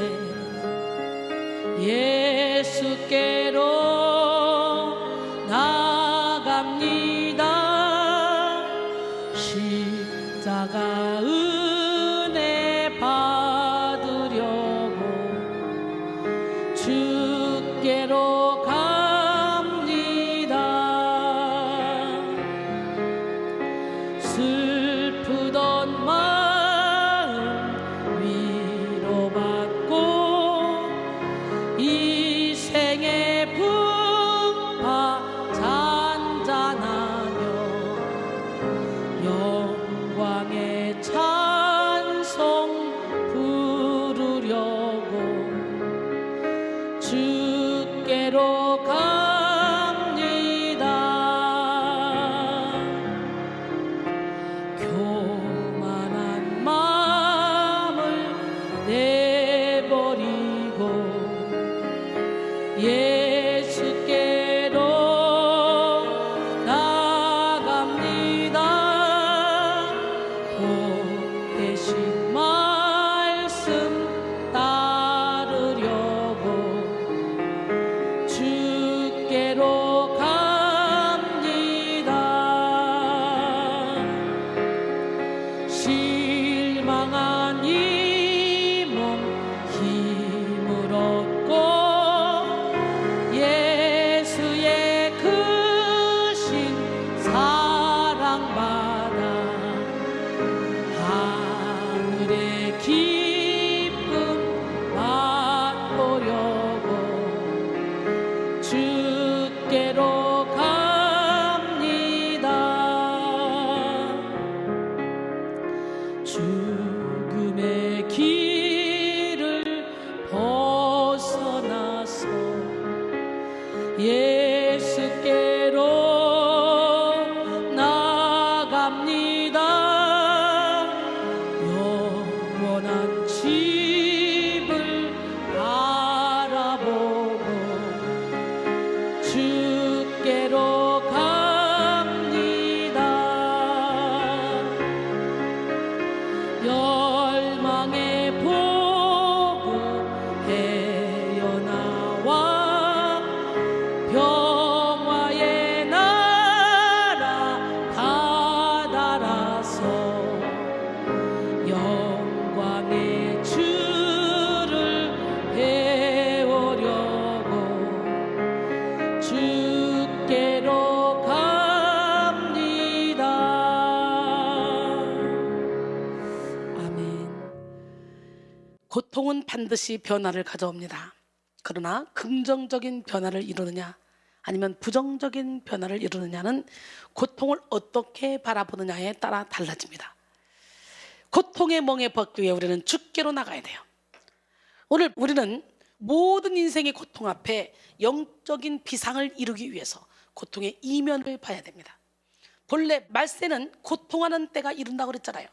예수께로 나갑니다. 십자가 은혜 받으려고 주께로 갑니다. 슬프던 마음 위로받고 이 생의 풍파 잔잔하며 영광의 찬송 부르려고 주께로 갑니다. 교만한 마음을 내버리고 예수께로 나갑니다. 복되신 말씀 따르려고 주께로 갑니다. 실망한 이 몸 힘을 얻고 주께로 갑니다. 죽음의 길을 벗어나서 예수께로 나갑니다. 영원한 집을 바라보고 주께로 갑니다. 멸망의 복음 헤어나와 평화의 나라 다다라서 영광의 주를 배우려고 주께로 갑니다. 아멘. 고통은 반드시 변화를 가져옵니다. 그러나 긍정적인 변화를 이루느냐 아니면 부정적인 변화를 이루느냐는 고통을 어떻게 바라보느냐에 따라 달라집니다. 고통의 멍에 벗기 위해 우리는 주께로 나가야 돼요. 오늘 우리는 모든 인생의 고통 앞에 영적인 비상을 이루기 위해서 고통의 이면을 봐야 됩니다. 본래 말세는 고통하는 때가 이룬다고 그랬잖아요.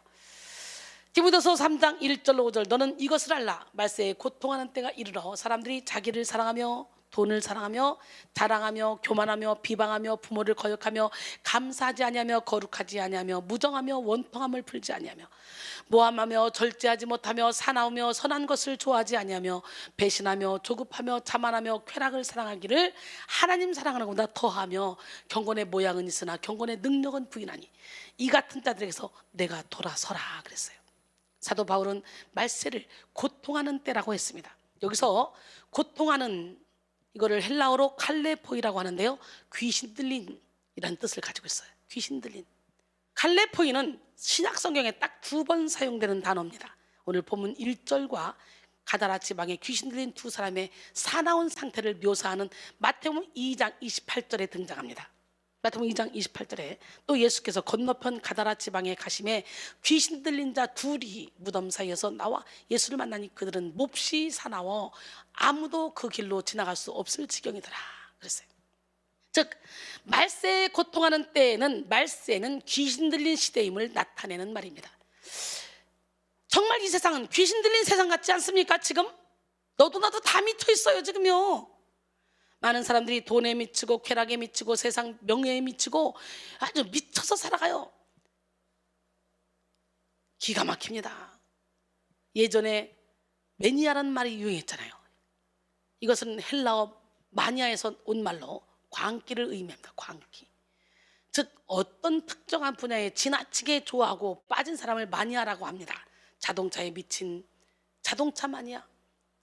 디모데서 3장 1절로 5절 너는 이것을 알라. 말세에 고통하는 때가 이르러 사람들이 자기를 사랑하며 돈을 사랑하며 자랑하며 교만하며 비방하며 부모를 거역하며 감사하지 아니하며 거룩하지 아니하며 무정하며 원통함을 풀지 아니하며 모함하며 절제하지 못하며 사나우며 선한 것을 좋아하지 아니하며 배신하며 조급하며 자만하며 쾌락을 사랑하기를 하나님 사랑하는 것보다 더하며 경건의 모양은 있으나 경건의 능력은 부인하니 이 같은 자들에게서 내가 돌아서라 그랬어요. 사도 바울은 말세를 고통하는 때라고 했습니다. 여기서 고통하는 이거를 헬라어로 칼레포이라고 하는데요, 귀신 들린이라는 뜻을 가지고 있어요. 귀신 들린. 칼레포이는 신약 성경에 딱 2번 사용되는 단어입니다. 오늘 본문 1절과 가다라 지방에 귀신 들린 두 사람의 사나운 상태를 묘사하는 마태복음 2장 28절에 등장합니다. 마태복음 2장 28절에 또 예수께서 건너편 가다라 지방에 가심에 귀신 들린 자 둘이 무덤 사이에서 나와 예수를 만나니 그들은 몹시 사나워 아무도 그 길로 지나갈 수 없을 지경이더라 그랬어요. 즉 말세에 고통하는 때에는 말세는 귀신 들린 시대임을 나타내는 말입니다. 정말 이 세상은 귀신 들린 세상 같지 않습니까? 지금 너도 나도 다 미쳐 있어요. 지금요. 많은 사람들이 돈에 미치고 쾌락에 미치고 세상 명예에 미치고 아주 미쳐서 살아가요. 기가 막힙니다. 예전에 매니아라는 말이 유행했잖아요. 이것은 헬라어 마니아에서 온 말로 광기를 의미합니다. 광기. 즉 어떤 특정한 분야에 지나치게 좋아하고 빠진 사람을 마니아라고 합니다. 자동차에 미친 자동차 마니아,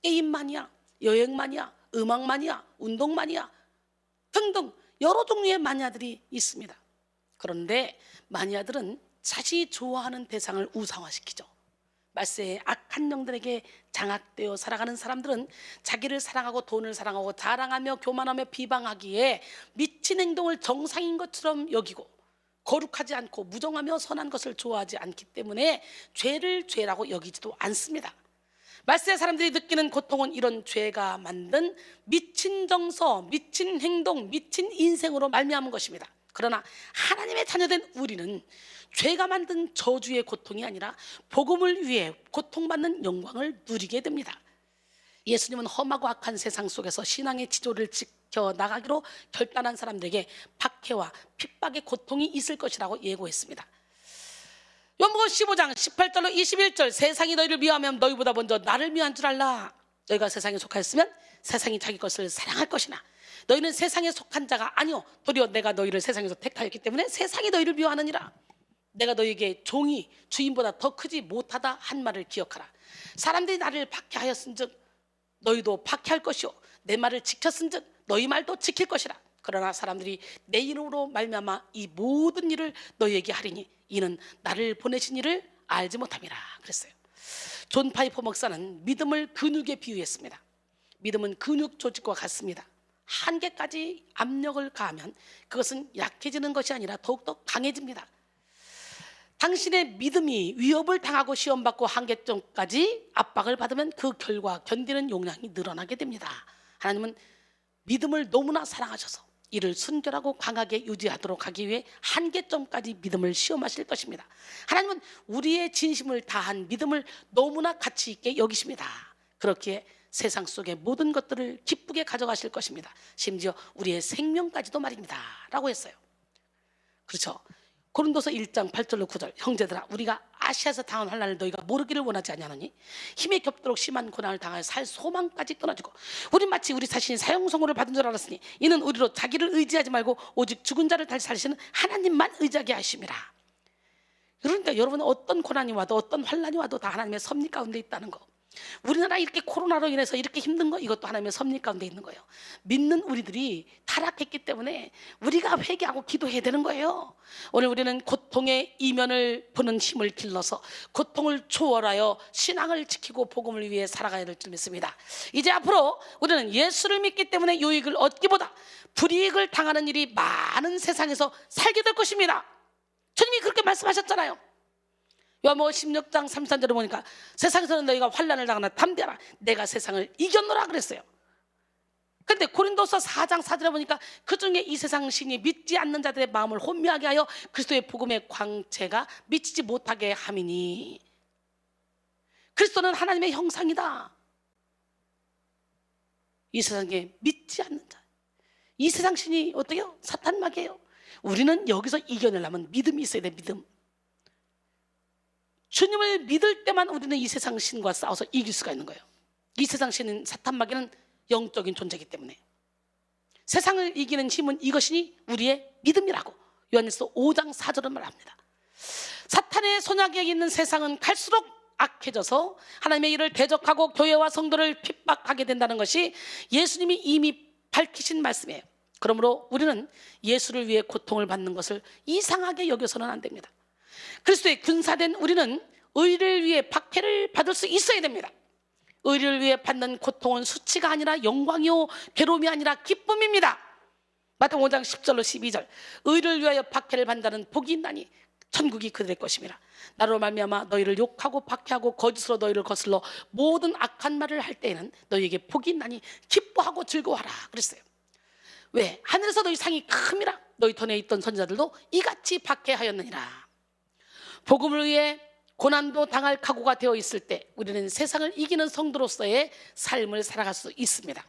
게임 마니아, 여행 마니아, 음악 마니아, 운동 마니아 등등 여러 종류의 마니아들이 있습니다. 그런데 마니아들은 자신이 좋아하는 대상을 우상화시키죠. 말세에 악한 영들에게 장악되어 살아가는 사람들은 자기를 사랑하고 돈을 사랑하고 자랑하며 교만하며 비방하기에 미친 행동을 정상인 것처럼 여기고 거룩하지 않고 무정하며 선한 것을 좋아하지 않기 때문에 죄를 죄라고 여기지도 않습니다. 말세 사람들이 느끼는 고통은 이런 죄가 만든 미친 정서, 미친 행동, 미친 인생으로 말미암은 것입니다. 그러나 하나님의 자녀된 우리는 죄가 만든 저주의 고통이 아니라 복음을 위해 고통받는 영광을 누리게 됩니다. 예수님은 험하고 악한 세상 속에서 신앙의 지조를 지켜나가기로 결단한 사람들에게 박해와 핍박의 고통이 있을 것이라고 예고했습니다. 요한복음 15장 18절로 21절 세상이 너희를 미워하면 너희보다 먼저 나를 미워한 줄 알라. 너희가 세상에 속하였으면 세상이 자기 것을 사랑할 것이나 너희는 세상에 속한 자가 아니오 도리어 내가 너희를 세상에서 택하였기 때문에 세상이 너희를 미워하느니라. 내가 너희에게 종이 주인보다 더 크지 못하다 한 말을 기억하라. 사람들이 나를 박해하였은즉 너희도 박해할 것이요 내 말을 지켰은즉 너희 말도 지킬 것이라. 그러나 사람들이 내 이름으로 말미암아 이 모든 일을 너희에게 하리니 이는 나를 보내신 이를 알지 못함이라 그랬어요. 존 파이퍼 목사는 믿음을 근육에 비유했습니다. 믿음은 근육 조직과 같습니다. 한계까지 압력을 가하면 그것은 약해지는 것이 아니라 더욱더 강해집니다. 당신의 믿음이 위협을 당하고 시험받고 한계점까지 압박을 받으면 그 결과 견디는 용량이 늘어나게 됩니다. 하나님은 믿음을 너무나 사랑하셔서 이를 순결하고 강하게 유지하도록 하기 위해 한계점까지 믿음을 시험하실 것입니다. 하나님은 우리의 진심을 다한 믿음을 너무나 가치 있게 여기십니다. 그렇기에 세상 속의 모든 것들을 기쁘게 가져가실 것입니다. 심지어 우리의 생명까지도 말입니다 라고 했어요. 그렇죠. 고린도서 1장 8절로 9절, 형제들아 우리가 아시아에서 당한 환난을 너희가 모르기를 원하지 아니하노니 힘에 겹도록 심한 고난을 당하여 살 소망까지 끊어지고 우리 마치 우리 자신이 사형선고를 받은 줄 알았으니 이는 우리로 자기를 의지하지 말고 오직 죽은 자를 다시 살리시는 하나님만 의지하게 하심이라. 그러니까 여러분, 어떤 고난이 와도 어떤 환난이 와도 다 하나님의 섭리 가운데 있다는 거. 우리나라 이렇게 코로나로 인해서 이렇게 힘든 거, 이것도 하나님의 섭리 가운데 있는 거예요. 믿는 우리들이 타락했기 때문에 우리가 회개하고 기도해야 되는 거예요. 오늘 우리는 고통의 이면을 보는 힘을 길러서 고통을 초월하여 신앙을 지키고 복음을 위해 살아가야 될 줄 믿습니다. 이제 앞으로 우리는 예수를 믿기 때문에 유익을 얻기보다 불이익을 당하는 일이 많은 세상에서 살게 될 것입니다. 주님이 그렇게 말씀하셨잖아요. 요한복음 16장 33절에 보니까 세상에서는 너희가 환난을 당하나 담대하라 내가 세상을 이겼노라 그랬어요. 그런데 고린도서 4장 4절에 보니까 그 중에 이 세상 신이 믿지 않는 자들의 마음을 혼미하게 하여 그리스도의 복음의 광채가 미치지 못하게 함이니, 그리스도는 하나님의 형상이다. 이 세상에 믿지 않는 자, 이 세상 신이 어때요? 사탄막이에요. 우리는 여기서 이겨내려면 믿음이 있어야 돼. 믿음. 주님을 믿을 때만 우리는 이 세상 신과 싸워서 이길 수가 있는 거예요. 이 세상 신은, 사탄마귀는 영적인 존재이기 때문에 세상을 이기는 힘은 이것이니 우리의 믿음이라고 요한일서 5장 4절은 말합니다. 사탄의 손아귀에 있는 세상은 갈수록 악해져서 하나님의 일을 대적하고 교회와 성도를 핍박하게 된다는 것이 예수님이 이미 밝히신 말씀이에요. 그러므로 우리는 예수를 위해 고통을 받는 것을 이상하게 여겨서는 안 됩니다. 그리스도의 군사된 우리는 의를 위해 박해를 받을 수 있어야 됩니다. 의를 위해 받는 고통은 수치가 아니라 영광이요 괴로움이 아니라 기쁨입니다. 마태복음 5장 10절로 12절, 의를 위하여 박해를 받는다는 복이 있나니 천국이 그들의 것입니다. 나로 말미암아 너희를 욕하고 박해하고 거짓으로 너희를 거슬러 모든 악한 말을 할 때에는 너희에게 복이 있나니 기뻐하고 즐거워하라 그랬어요. 왜? 하늘에서 너희 상이 큼이라. 너희 전에 있던 선지자들도 이같이 박해하였느니라. 복음을 위해 고난도 당할 각오가 되어 있을 때 우리는 세상을 이기는 성도로서의 삶을 살아갈 수 있습니다.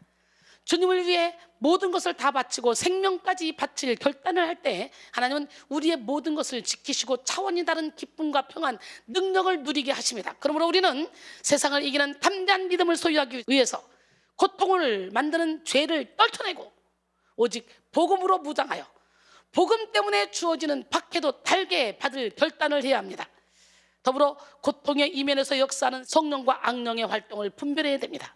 주님을 위해 모든 것을 다 바치고 생명까지 바칠 결단을 할 때 하나님은 우리의 모든 것을 지키시고 차원이 다른 기쁨과 평안, 능력을 누리게 하십니다. 그러므로 우리는 세상을 이기는 담대한 믿음을 소유하기 위해서 고통을 만드는 죄를 떨쳐내고 오직 복음으로 무장하여 복음 때문에 주어지는 박해도 달게 받을 결단을 해야 합니다. 더불어 고통의 이면에서 역사하는 성령과 악령의 활동을 분별해야 됩니다.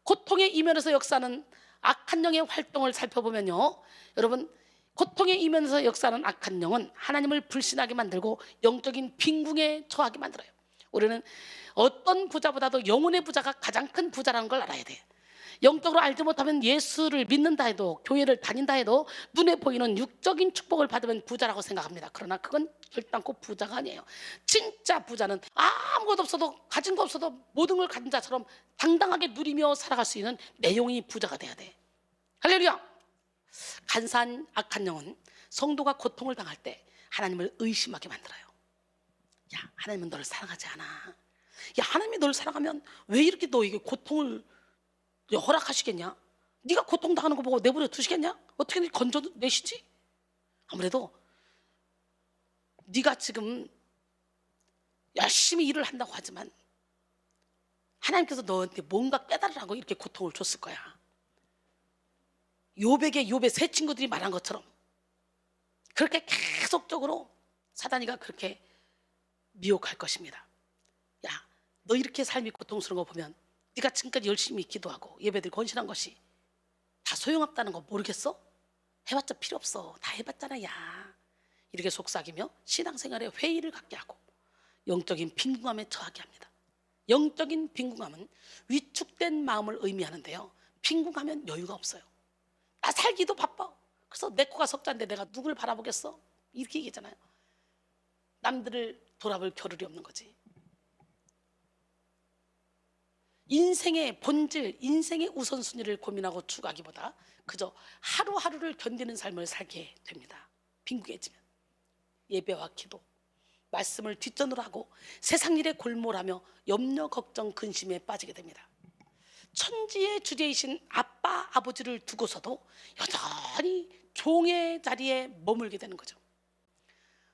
고통의 이면에서 역사하는 악한 영의 활동을 살펴보면요, 여러분, 고통의 이면에서 역사하는 악한 영은 하나님을 불신하게 만들고 영적인 빈궁에 처하게 만들어요. 우리는 어떤 부자보다도 영혼의 부자가 가장 큰 부자라는 걸 알아야 돼요. 영적으로 알지 못하면 예수를 믿는다 해도, 교회를 다닌다 해도 눈에 보이는 육적인 축복을 받으면 부자라고 생각합니다. 그러나 그건 결단코 부자가 아니에요. 진짜 부자는 아무것도 없어도, 가진 거 없어도 모든 걸 가진 자처럼 당당하게 누리며 살아갈 수 있는 내 영이 부자가 돼야 돼. 할렐루야. 간사한 악한 영은 성도가 고통을 당할 때 하나님을 의심하게 만들어요. 야, 하나님은 너를 사랑하지 않아. 야, 하나님이 너를 사랑하면 왜 이렇게 너에게 고통을 허락하시겠냐? 네가 고통당하는 거 보고 내버려 두시겠냐? 어떻게 건져내시지? 아무래도 네가 지금 열심히 일을 한다고 하지만 하나님께서 너한테 뭔가 깨달으라고 이렇게 고통을 줬을 거야. 욥의 세 친구들이 말한 것처럼 그렇게 계속적으로 사단이가 그렇게 미혹할 것입니다. 야, 너 이렇게 삶이 고통스러운 거 보면 네가 지금까지 열심히 기도하고 예배들 건실한 것이 다 소용없다는 거 모르겠어? 해봤자 필요 없어. 다 해봤잖아. 야, 이렇게 속삭이며 신앙생활에 회의를 갖게 하고 영적인 빈궁함에 처하게 합니다. 영적인 빈궁함은 위축된 마음을 의미하는데요, 빈궁하면 여유가 없어요. 나 살기도 바빠. 그래서 내 코가 석자인데 내가 누굴 바라보겠어? 이렇게 얘기했잖아요. 남들을 돌아볼 겨를이 없는 거지. 인생의 본질, 인생의 우선순위를 고민하고 추구하기보다 그저 하루하루를 견디는 삶을 살게 됩니다. 빈궁해지면 예배와 기도, 말씀을 뒷전으로 하고 세상 일에 골몰하며 염려, 걱정, 근심에 빠지게 됩니다. 천지의 주제이신 아빠, 아버지를 두고서도 여전히 종의 자리에 머물게 되는 거죠.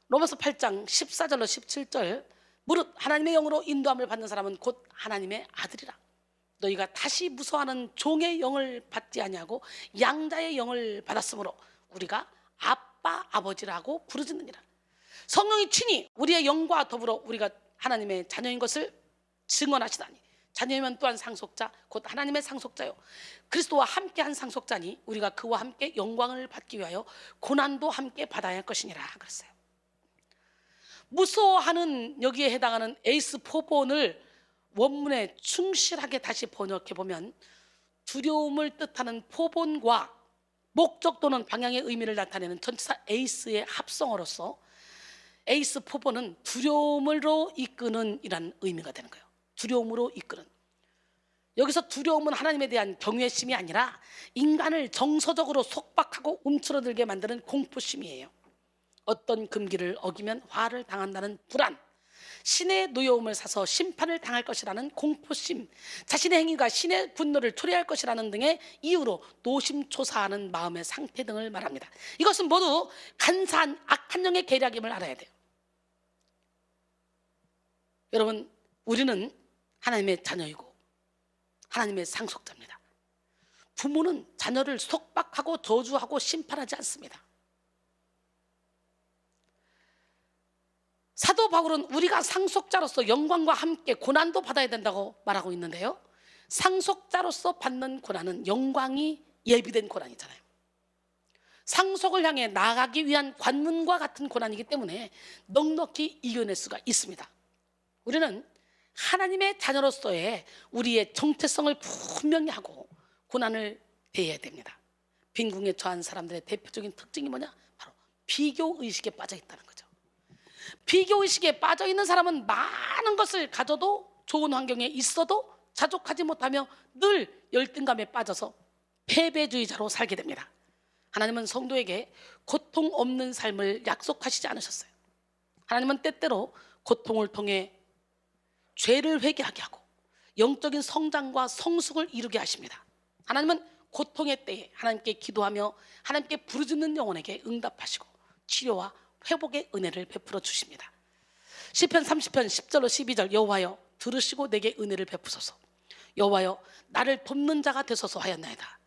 로마서 8장 14절로 17절, 무릇 하나님의 영으로 인도함을 받는 사람은 곧 하나님의 아들이라. 너희가 다시 무서워하는 종의 영을 받지 아니하고 양자의 영을 받았으므로 우리가 아빠, 아버지라고 부르짖느니라. 성령이 친히 우리의 영과 더불어 우리가 하나님의 자녀인 것을 증언하시다니. 자녀이면 또한 상속자, 곧 하나님의 상속자요 그리스도와 함께한 상속자니 우리가 그와 함께 영광을 받기 위하여 고난도 함께 받아야 할 것이니라 그랬어요. 무서워하는 여기에 해당하는 에이스 포본을 원문에 충실하게 다시 번역해 보면 두려움을 뜻하는 포본과 목적 또는 방향의 의미를 나타내는 전치사 에이스의 합성어로서 에이스 포본은 두려움으로 이끄는 이란 의미가 되는 거예요. 두려움으로 이끄는. 여기서 두려움은 하나님에 대한 경외심이 아니라 인간을 정서적으로 속박하고 움츠러들게 만드는 공포심이에요. 어떤 금기를 어기면 화를 당한다는 불안, 신의 노여움을 사서 심판을 당할 것이라는 공포심, 자신의 행위가 신의 분노를 초래할 것이라는 등의 이유로 노심초사하는 마음의 상태 등을 말합니다. 이것은 모두 간사한 악한 영의 계략임을 알아야 돼요. 여러분, 우리는 하나님의 자녀이고 하나님의 상속자입니다. 부모는 자녀를 속박하고 저주하고 심판하지 않습니다. 사도 바울은 우리가 상속자로서 영광과 함께 고난도 받아야 된다고 말하고 있는데요, 상속자로서 받는 고난은 영광이 예비된 고난이잖아요. 상속을 향해 나아가기 위한 관문과 같은 고난이기 때문에 넉넉히 이겨낼 수가 있습니다. 우리는 하나님의 자녀로서의 우리의 정체성을 분명히 하고 고난을 대해야 됩니다. 빈궁에 처한 사람들의 대표적인 특징이 뭐냐? 바로 비교의식에 빠져 있다는 거죠. 비교의식에 빠져 있는 사람은 많은 것을 가져도 좋은 환경에 있어도 자족하지 못하며 늘 열등감에 빠져서 패배주의자로 살게 됩니다. 하나님은 성도에게 고통 없는 삶을 약속하시지 않으셨어요. 하나님은 때때로 고통을 통해 죄를 회개하게 하고 영적인 성장과 성숙을 이루게 하십니다. 하나님은 고통의 때에 하나님께 기도하며 하나님께 부르짖는 영혼에게 응답하시고 치료와 회복의 은혜를 베풀어 주십니다. 시편 30편 10절로 12절, 여호와여 들으시고 내게 은혜를 베푸소서. 여호와여 나를 돕는 자가 되소서 하였나이다.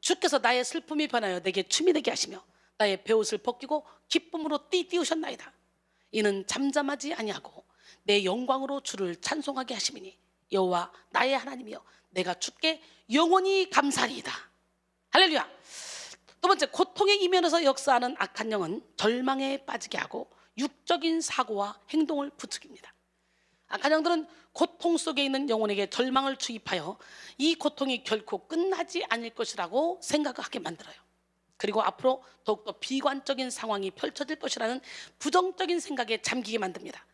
주께서 나의 슬픔이 변하여 내게 춤이 되게 하시며 나의 베옷을 벗기고 기쁨으로 띠띠우셨나이다. 이는 잠잠하지 아니하고 내 영광으로 주를 찬송하게 하심이니 여호와 나의 하나님이여 내가 주께 영원히 감사리이다. 할렐루야. 두 번째, 고통의 이면에서 역사하는 악한 영은 절망에 빠지게 하고 육적인 사고와 행동을 부추깁니다. 악한 영들은 고통 속에 있는 영혼에게 절망을 주입하여 이 고통이 결코 끝나지 않을 것이라고 생각하게 만들어요. 그리고 앞으로 더욱더 비관적인 상황이 펼쳐질 것이라는 부정적인 생각에 잠기게 만듭니다.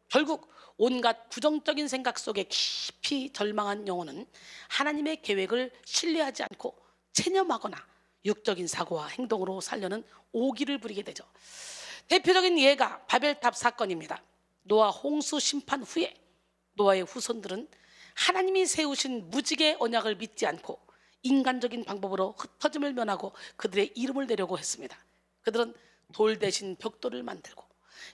결국 온갖 부정적인 생각 속에 깊이 절망한 영혼은 하나님의 계획을 신뢰하지 않고 체념하거나 육적인 사고와 행동으로 살려는 오기를 부리게 되죠. 대표적인 예가 바벨탑 사건입니다. 노아 홍수 심판 후에 노아의 후손들은 하나님이 세우신 무지개 언약을 믿지 않고 인간적인 방법으로 흩어짐을 면하고 그들의 이름을 내려고 했습니다. 그들은 돌 대신 벽돌을 만들고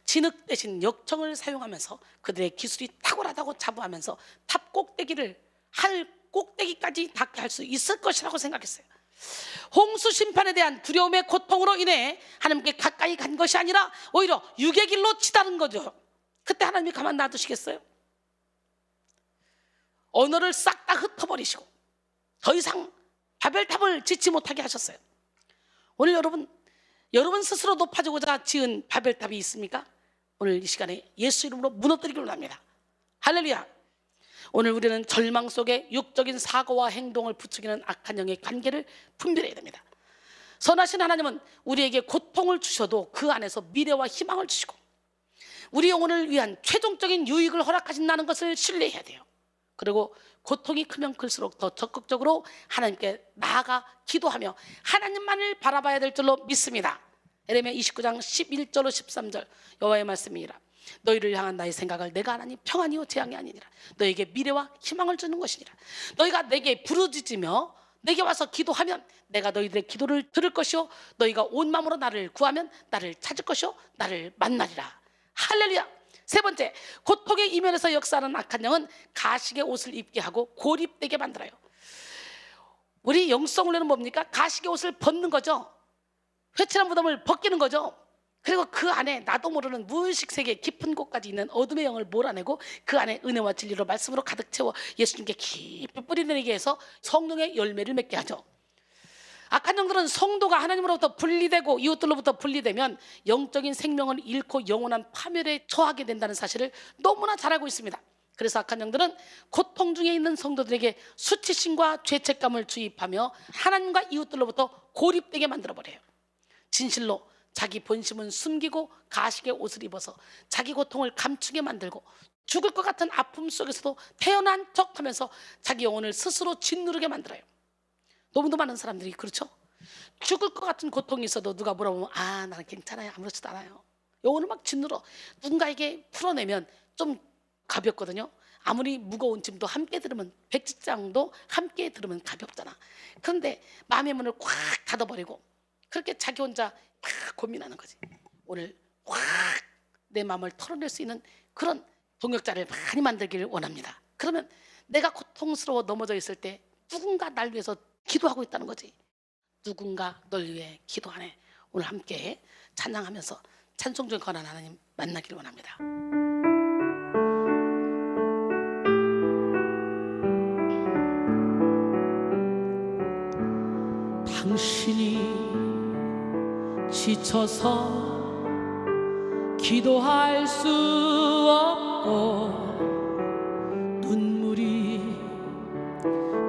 진흙 대신 역청을 사용하면서 그들의 기술이 탁월하다고 자부하면서 탑 꼭대기를 하늘 꼭대기까지 닿게 할 수 있을 것이라고 생각했어요. 홍수 심판에 대한 두려움의 고통으로 인해 하나님께 가까이 간 것이 아니라 오히려 육의 길로 치닫은 거죠. 그때 하나님이 가만 놔두시겠어요? 언어를 싹 다 흩어버리시고 더 이상 바벨탑을 짓지 못하게 하셨어요. 오늘 여러분 스스로 높아지고자 지은 바벨탑이 있습니까? 오늘 이 시간에 예수 이름으로 무너뜨리기로 합니다. 할렐루야. 오늘 우리는 절망 속에 육적인 사고와 행동을 부추기는 악한 영의 관계를 분별해야 됩니다. 선하신 하나님은 우리에게 고통을 주셔도 그 안에서 미래와 희망을 주시고 우리 영혼을 위한 최종적인 유익을 허락하신다는 것을 신뢰해야 돼요. 그리고 고통이 크면 클수록 더 적극적으로 하나님께 나아가 기도하며 하나님만을 바라봐야 될 줄로 믿습니다. 예레미야 29장 11절로 13절 여호와의 말씀이니라. 너희를 향한 나의 생각을 내가 하나니 평안이요 재앙이 아니니라. 너에게 미래와 희망을 주는 것이니라. 너희가 내게 부르짖으며 내게 와서 기도하면 내가 너희들의 기도를 들을 것이요 너희가 온 마음으로 나를 구하면 나를 찾을 것이요 나를 만나리라. 할렐루야. 세 번째, 고통의 이면에서 역사하는 악한 영은 가식의 옷을 입게 하고 고립되게 만들어요. 우리 영성 훈련은 뭡니까? 가식의 옷을 벗는 거죠. 회칠한 무덤을 벗기는 거죠. 그리고 그 안에 나도 모르는 무의식 세계 깊은 곳까지 있는 어둠의 영을 몰아내고 그 안에 은혜와 진리로 말씀으로 가득 채워 예수님께 깊이 뿌리내리게 해서 성령의 열매를 맺게 하죠. 악한 영들은 성도가 하나님으로부터 분리되고 이웃들로부터 분리되면 영적인 생명을 잃고 영원한 파멸에 처하게 된다는 사실을 너무나 잘 알고 있습니다. 그래서 악한 영들은 고통 중에 있는 성도들에게 수치심과 죄책감을 주입하며 하나님과 이웃들로부터 고립되게 만들어버려요. 진실로 자기 본심은 숨기고 가식의 옷을 입어서 자기 고통을 감추게 만들고 죽을 것 같은 아픔 속에서도 태어난 척하면서 자기 영혼을 스스로 짓누르게 만들어요. 너무도 많은 사람들이 그렇죠. 죽을 것 같은 고통이 있어도 누가 물어보면 아 나는 괜찮아요 아무렇지도 않아요. 영혼을 막 짓누러 누군가에게 풀어내면 좀 가볍거든요. 아무리 무거운 짐도 함께 들으면 백지장도 함께 들으면 가볍잖아. 그런데 마음의 문을 꽉 닫아버리고 그렇게 자기 혼자 막 고민하는 거지. 오늘 확 내 마음을 털어낼 수 있는 그런 동역자를 많이 만들기를 원합니다. 그러면 내가 고통스러워 넘어져 있을 때 누군가 날 위해서 기도하고 있다는 거지. 누군가 널 위해 기도하네. 오늘 함께 찬양하면서 찬송 중에 권한 하나님 만나기를 원합니다. 당신이 지쳐서 기도할 수 없고 눈물이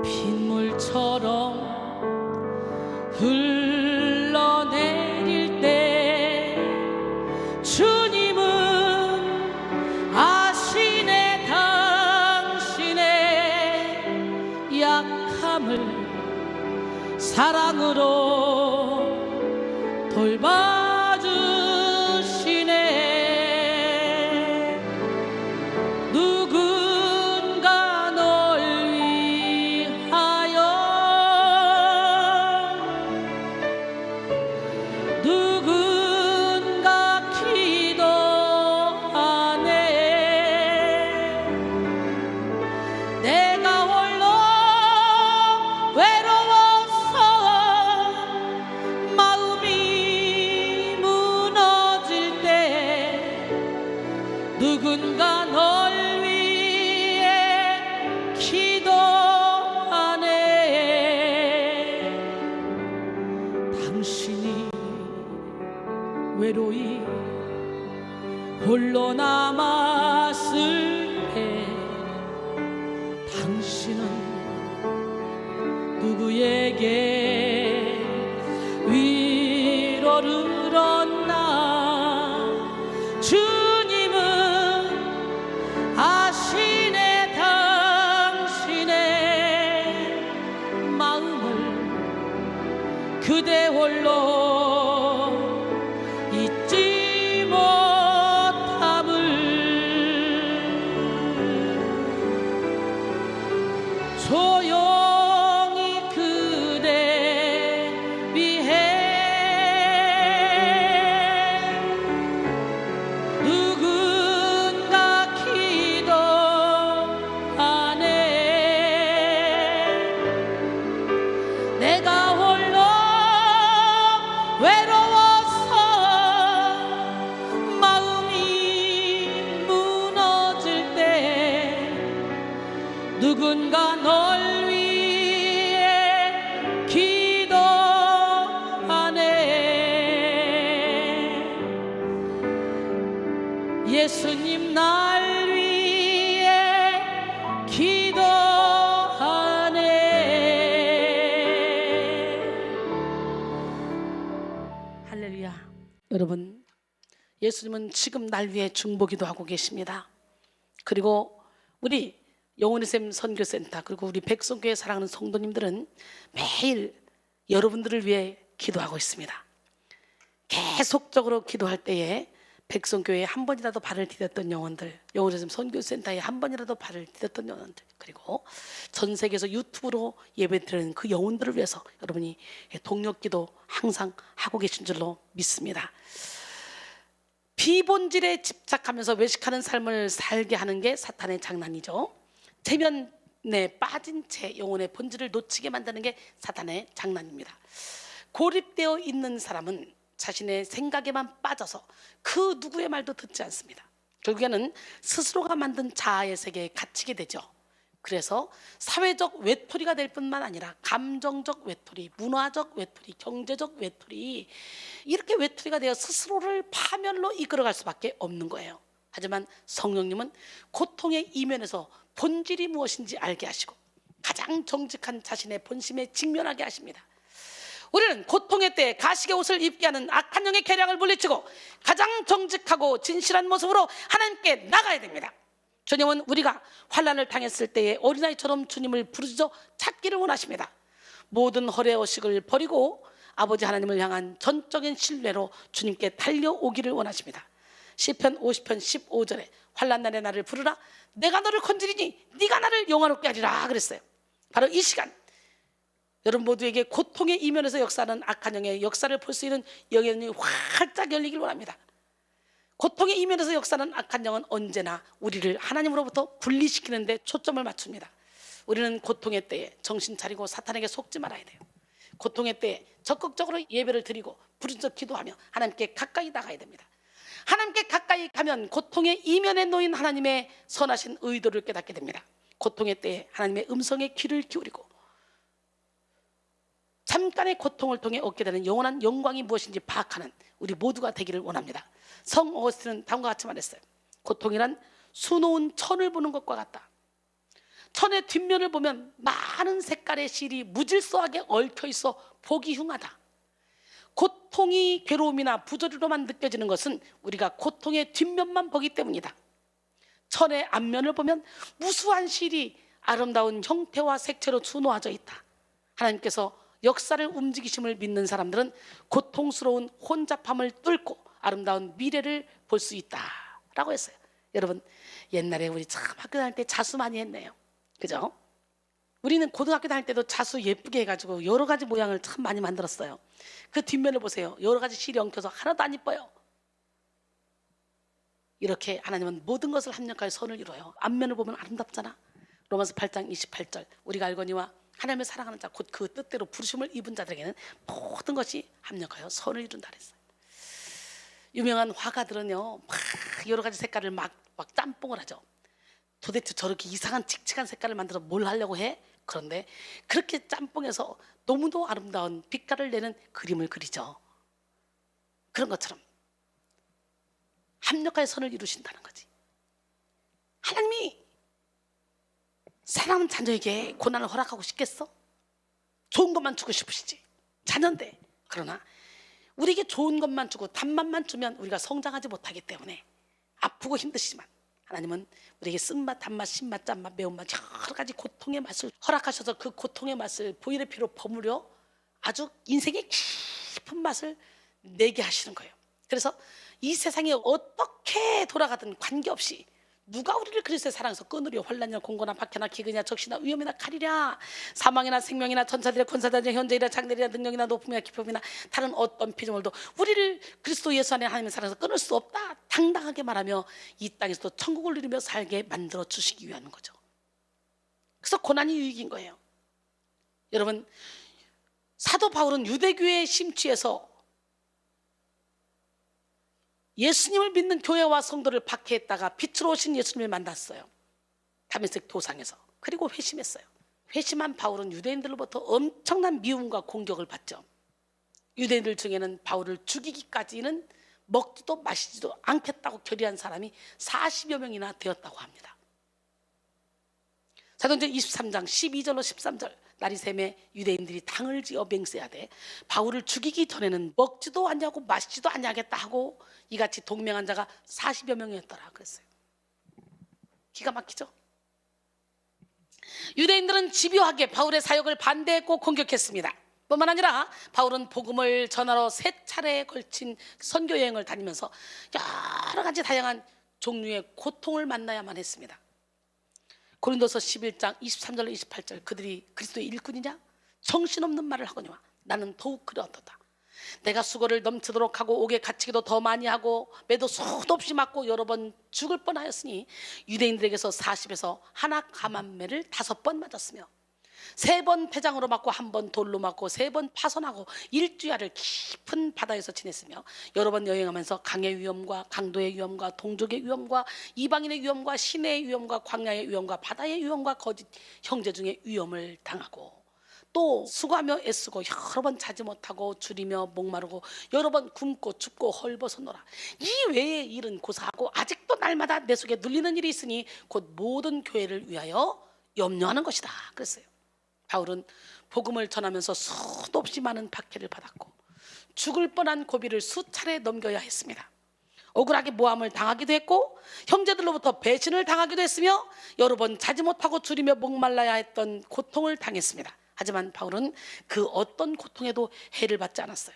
빗물처럼 흘러내릴 때 주님은 아시네 당신의 약함을 사랑으로 돌봐주시네. 누군가 널 위하여 누군가 기도하네. 내가 홀로 외로워서 마음이 무너질 때 누군가 널 위해 기도하네. 당신이 외로이 홀로 남았을 때 당신은 누구에게 위로를 얻나. 주님은 아시네 당신의 마음을 그대 홀로 잊지 못함을. 조용히 그대 위해 누군가 기도하네. 내가 홀로 외로워서 마음이 무너질 때 누군가 널 위해 기도하네. 예수님 날 위해 기도하네. 할렐루야. 여러분, 예수님은 지금 날 위해 중보기도 하고 계십니다. 그리고 우리 영혼의 샘 선교센터, 그리고 우리 백성교회 사랑하는 성도님들은 매일 여러분들을 위해 기도하고 있습니다. 계속적으로 기도할 때에 백성교회에 한 번이라도 발을 디뎠던 영혼들, 영혼의 샘 선교센터에 한 번이라도 발을 디뎠던 영혼들, 그리고 전 세계에서 유튜브로 예배드리는 그 영혼들을 위해서 여러분이 동력기도 항상 하고 계신 줄로 믿습니다. 비본질에 집착하면서 외식하는 삶을 살게 하는 게 사탄의 장난이죠. 체면에 빠진 채 영혼의 본질을 놓치게 만드는 게 사탄의 장난입니다. 고립되어 있는 사람은 자신의 생각에만 빠져서 그 누구의 말도 듣지 않습니다. 결국에는 스스로가 만든 자아의 세계에 갇히게 되죠. 그래서 사회적 외톨이가 될 뿐만 아니라 감정적 외톨이, 문화적 외톨이, 경제적 외톨이, 이렇게 외톨이가 되어 스스로를 파멸로 이끌어갈 수밖에 없는 거예요. 하지만 성령님은 고통의 이면에서 본질이 무엇인지 알게 하시고 가장 정직한 자신의 본심에 직면하게 하십니다. 우리는 고통의 때에 가식의 옷을 입게 하는 악한 영의 계략을 물리치고 가장 정직하고 진실한 모습으로 하나님께 나가야 됩니다. 주님은 우리가 환난을 당했을 때에 어린아이처럼 주님을 부르짖어 찾기를 원하십니다. 모든 허례허식을 버리고 아버지 하나님을 향한 전적인 신뢰로 주님께 달려오기를 원하십니다. 시편 50편 15절에 환난날에 나를 부르라, 내가 너를 건지리니 네가 나를 영화롭게 하리라 그랬어요. 바로 이 시간 여러분 모두에게 고통의 이면에서 역사하는 악한 영의 역사를 볼 수 있는 영의 눈이 활짝 열리길 원합니다. 고통의 이면에서 역사하는 악한 영은 언제나 우리를 하나님으로부터 분리시키는 데 초점을 맞춥니다. 우리는 고통의 때에 정신 차리고 사탄에게 속지 말아야 돼요. 고통의 때에 적극적으로 예배를 드리고 부르짖어 기도하며 하나님께 가까이 나가야 됩니다. 하나님께 가까이 가면 고통의 이면에 놓인 하나님의 선하신 의도를 깨닫게 됩니다. 고통의 때에 하나님의 음성에 귀를 기울이고 잠깐의 고통을 통해 얻게 되는 영원한 영광이 무엇인지 파악하는 우리 모두가 되기를 원합니다. 성 어거스틴은 다음과 같이 말했어요. 고통이란 수놓은 천을 보는 것과 같다. 천의 뒷면을 보면 많은 색깔의 실이 무질서하게 얽혀 있어 보기 흉하다. 고통이 괴로움이나 부조리로만 느껴지는 것은 우리가 고통의 뒷면만 보기 때문이다. 천의 앞면을 보면 무수한 실이 아름다운 형태와 색채로 수놓아져 있다. 하나님께서 역사를 움직이심을 믿는 사람들은 고통스러운 혼잡함을 뚫고 아름다운 미래를 볼 수 있다라고 했어요. 여러분, 옛날에 우리 참 학교 다닐 때 자수 많이 했네요. 그죠? 우리는 고등학교 다닐 때도 자수 예쁘게 해가지고 여러 가지 모양을 참 많이 만들었어요. 그 뒷면을 보세요. 여러 가지 실이 엉켜서 하나도 안 이뻐요. 이렇게 하나님은 모든 것을 합력하여 선을 이루어요. 앞면을 보면 아름답잖아. 로마서 8장 28절 우리가 알거니와 하나님을 사랑하는 자 곧 그 뜻대로 부르심을 입은 자들에게는 모든 것이 합력하여 선을 이룬다 그랬어요. 유명한 화가들은요 막 여러 가지 색깔을 막 짬뽕을 하죠. 도대체 저렇게 이상한 칙칙한 색깔을 만들어 뭘 하려고 해? 그런데 그렇게 짬뽕해서 너무도 아름다운 빛깔을 내는 그림을 그리죠. 그런 것처럼 합력하여 선을 이루신다는 거지. 하나님이 사랑하는 자녀에게 고난을 허락하고 싶겠어? 좋은 것만 주고 싶으시지. 자녀인데. 그러나 우리에게 좋은 것만 주고 단맛만 주면 우리가 성장하지 못하기 때문에 아프고 힘드시지만 하나님은 우리에게 쓴맛, 단맛, 신맛, 짠맛, 매운맛 여러 가지 고통의 맛을 허락하셔서 그 고통의 맛을 보혈의 피로 버무려 아주 인생의 깊은 맛을 내게 하시는 거예요. 그래서 이 세상에 어떻게 돌아가든 관계없이 누가 우리를 그리스도의 사랑에서 끊으려 환난이나 공고나 박해나 기근이나 적시나 위험이나 칼이랴 사망이나 생명이나 전사들의 권사들의 현재이나 장래이나 능력이나 높음이나 기쁨이나 다른 어떤 피조물도 우리를 그리스도 예수 안에 하나님의 사랑에서 끊을 수 없다. 당당하게 말하며 이 땅에서도 천국을 누리며 살게 만들어 주시기 위한 거죠. 그래서 고난이 유익인 거예요. 여러분, 사도 바울은 유대교회에 심취해서 예수님을 믿는 교회와 성도를 박해했다가 빛으로 오신 예수님을 만났어요. 다메섹 도상에서. 그리고 회심했어요. 회심한 바울은 유대인들로부터 엄청난 미움과 공격을 받죠. 유대인들 중에는 바울을 죽이기까지는 먹지도 마시지도 않겠다고 결의한 사람이 40여 명이나 되었다고 합니다. 사도행전 23장 12절로 13절 날이 새매 유대인들이 당을 지어 맹세하되 바울을 죽이기 전에는 먹지도 않냐고 마시지도 않냐겠다 하고 이같이 동맹한 자가 40여 명이었더라 그랬어요. 기가 막히죠. 유대인들은 집요하게 바울의 사역을 반대했고 공격했습니다. 뿐만 아니라 바울은 복음을 전하러 3차례에 걸친 선교 여행을 다니면서 여러 가지 다양한 종류의 고통을 만나야만 했습니다. 고린도서 11장 23절 28절 그들이 그리스도의 일꾼이냐? 정신없는 말을 하거니와 나는 더욱 그러하도다. 내가 수고를 넘치도록 하고 옥에 갇히기도 더 많이 하고 매도 수도 없이 맞고 여러 번 죽을 뻔하였으니 유대인들에게서 40에서 하나 감한매를 5번 맞았으며 3번 태장으로 맞고 1번 돌로 맞고 3번 파선하고 일주야를 깊은 바다에서 지냈으며 여러 번 여행하면서 강의 위험과 강도의 위험과 동족의 위험과 이방인의 위험과 시내의 위험과 광야의 위험과 바다의 위험과 거짓 형제 중에 위험을 당하고 또 수고하며 애쓰고 여러 번 자지 못하고 줄이며 목마르고 여러 번 굶고 춥고 헐벗어노라. 이 외의 일은 고사하고 아직도 날마다 내 속에 눌리는 일이 있으니 곧 모든 교회를 위하여 염려하는 것이다 그랬어요. 바울은 복음을 전하면서 수도 없이 많은 박해를 받았고 죽을 뻔한 고비를 수차례 넘겨야 했습니다. 억울하게 모함을 당하기도 했고 형제들로부터 배신을 당하기도 했으며 여러 번 자지 못하고 줄이며 목말라야 했던 고통을 당했습니다. 하지만 바울은 그 어떤 고통에도 해를 받지 않았어요.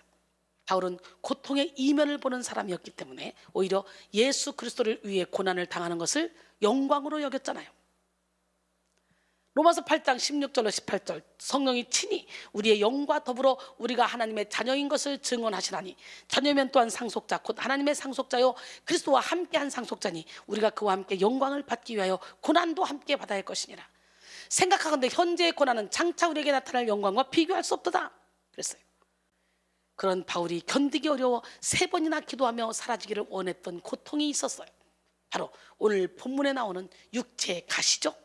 바울은 고통의 이면을 보는 사람이었기 때문에 오히려 예수 그리스도를 위해 고난을 당하는 것을 영광으로 여겼잖아요. 로마서 8장 16절로 18절 성령이 친히 우리의 영과 더불어 우리가 하나님의 자녀인 것을 증언하시나니 자녀면 또한 상속자 곧 하나님의 상속자요 그리스도와 함께한 상속자니 우리가 그와 함께 영광을 받기 위하여 고난도 함께 받아야 할 것이니라. 생각하건대 현재의 고난은 장차 우리에게 나타날 영광과 비교할 수 없도다 그랬어요. 그런 바울이 견디기 어려워 3번이나 기도하며 사라지기를 원했던 고통이 있었어요. 바로 오늘 본문에 나오는 육체의 가시죠.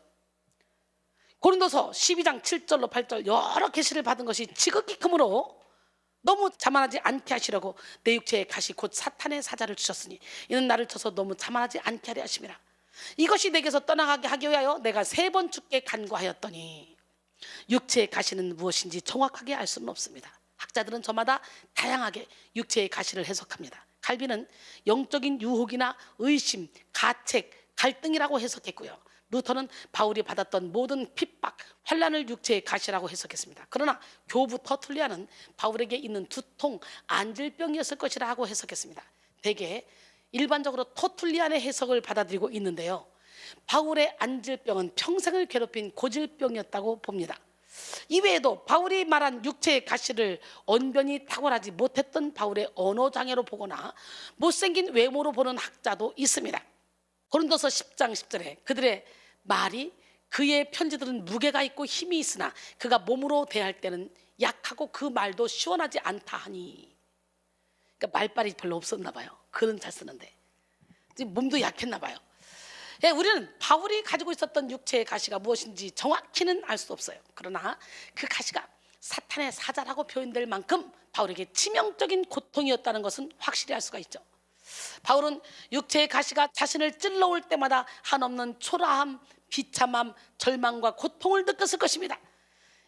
고린도서 12장 7절로 8절 여러 계시를 받은 것이 지극히 크므로 너무 자만하지 않게 하시려고 내 육체의 가시 곧 사탄의 사자를 주셨으니 이는 나를 쳐서 너무 자만하지 않게 하려 하심이라. 이것이 내게서 떠나가게 하기 위하여 내가 3번 죽게 간구하였더니 육체의 가시는 무엇인지 정확하게 알 수는 없습니다. 학자들은 저마다 다양하게 육체의 가시를 해석합니다. 칼빈은 영적인 유혹이나 의심, 가책, 갈등이라고 해석했고요. 루터는 바울이 받았던 모든 핍박, 환난을 육체의 가시라고 해석했습니다. 그러나 교부 터툴리아는 바울에게 있는 두통, 안질병이었을 것이라고 해석했습니다. 대개 일반적으로 터툴리안의 해석을 받아들이고 있는데요. 바울의 안질병은 평생을 괴롭힌 고질병이었다고 봅니다. 이외에도 바울이 말한 육체의 가시를 언변이 탁월하지 못했던 바울의 언어장애로 보거나 못생긴 외모로 보는 학자도 있습니다. 고린도서 10장 10절에 그들의 말이 그의 편지들은 무게가 있고 힘이 있으나 그가 몸으로 대할 때는 약하고 그 말도 시원하지 않다 하니, 그러니까 말빨이 별로 없었나 봐요. 글은 잘 쓰는데 몸도 약했나 봐요. 예, 우리는 바울이 가지고 있었던 육체의 가시가 무엇인지 정확히는 알 수 없어요. 그러나 그 가시가 사탄의 사자라고 표현될 만큼 바울에게 치명적인 고통이었다는 것은 확실히 알 수가 있죠. 바울은 육체의 가시가 자신을 찔러올 때마다 한없는 초라함, 비참함, 절망과 고통을 느꼈을 것입니다.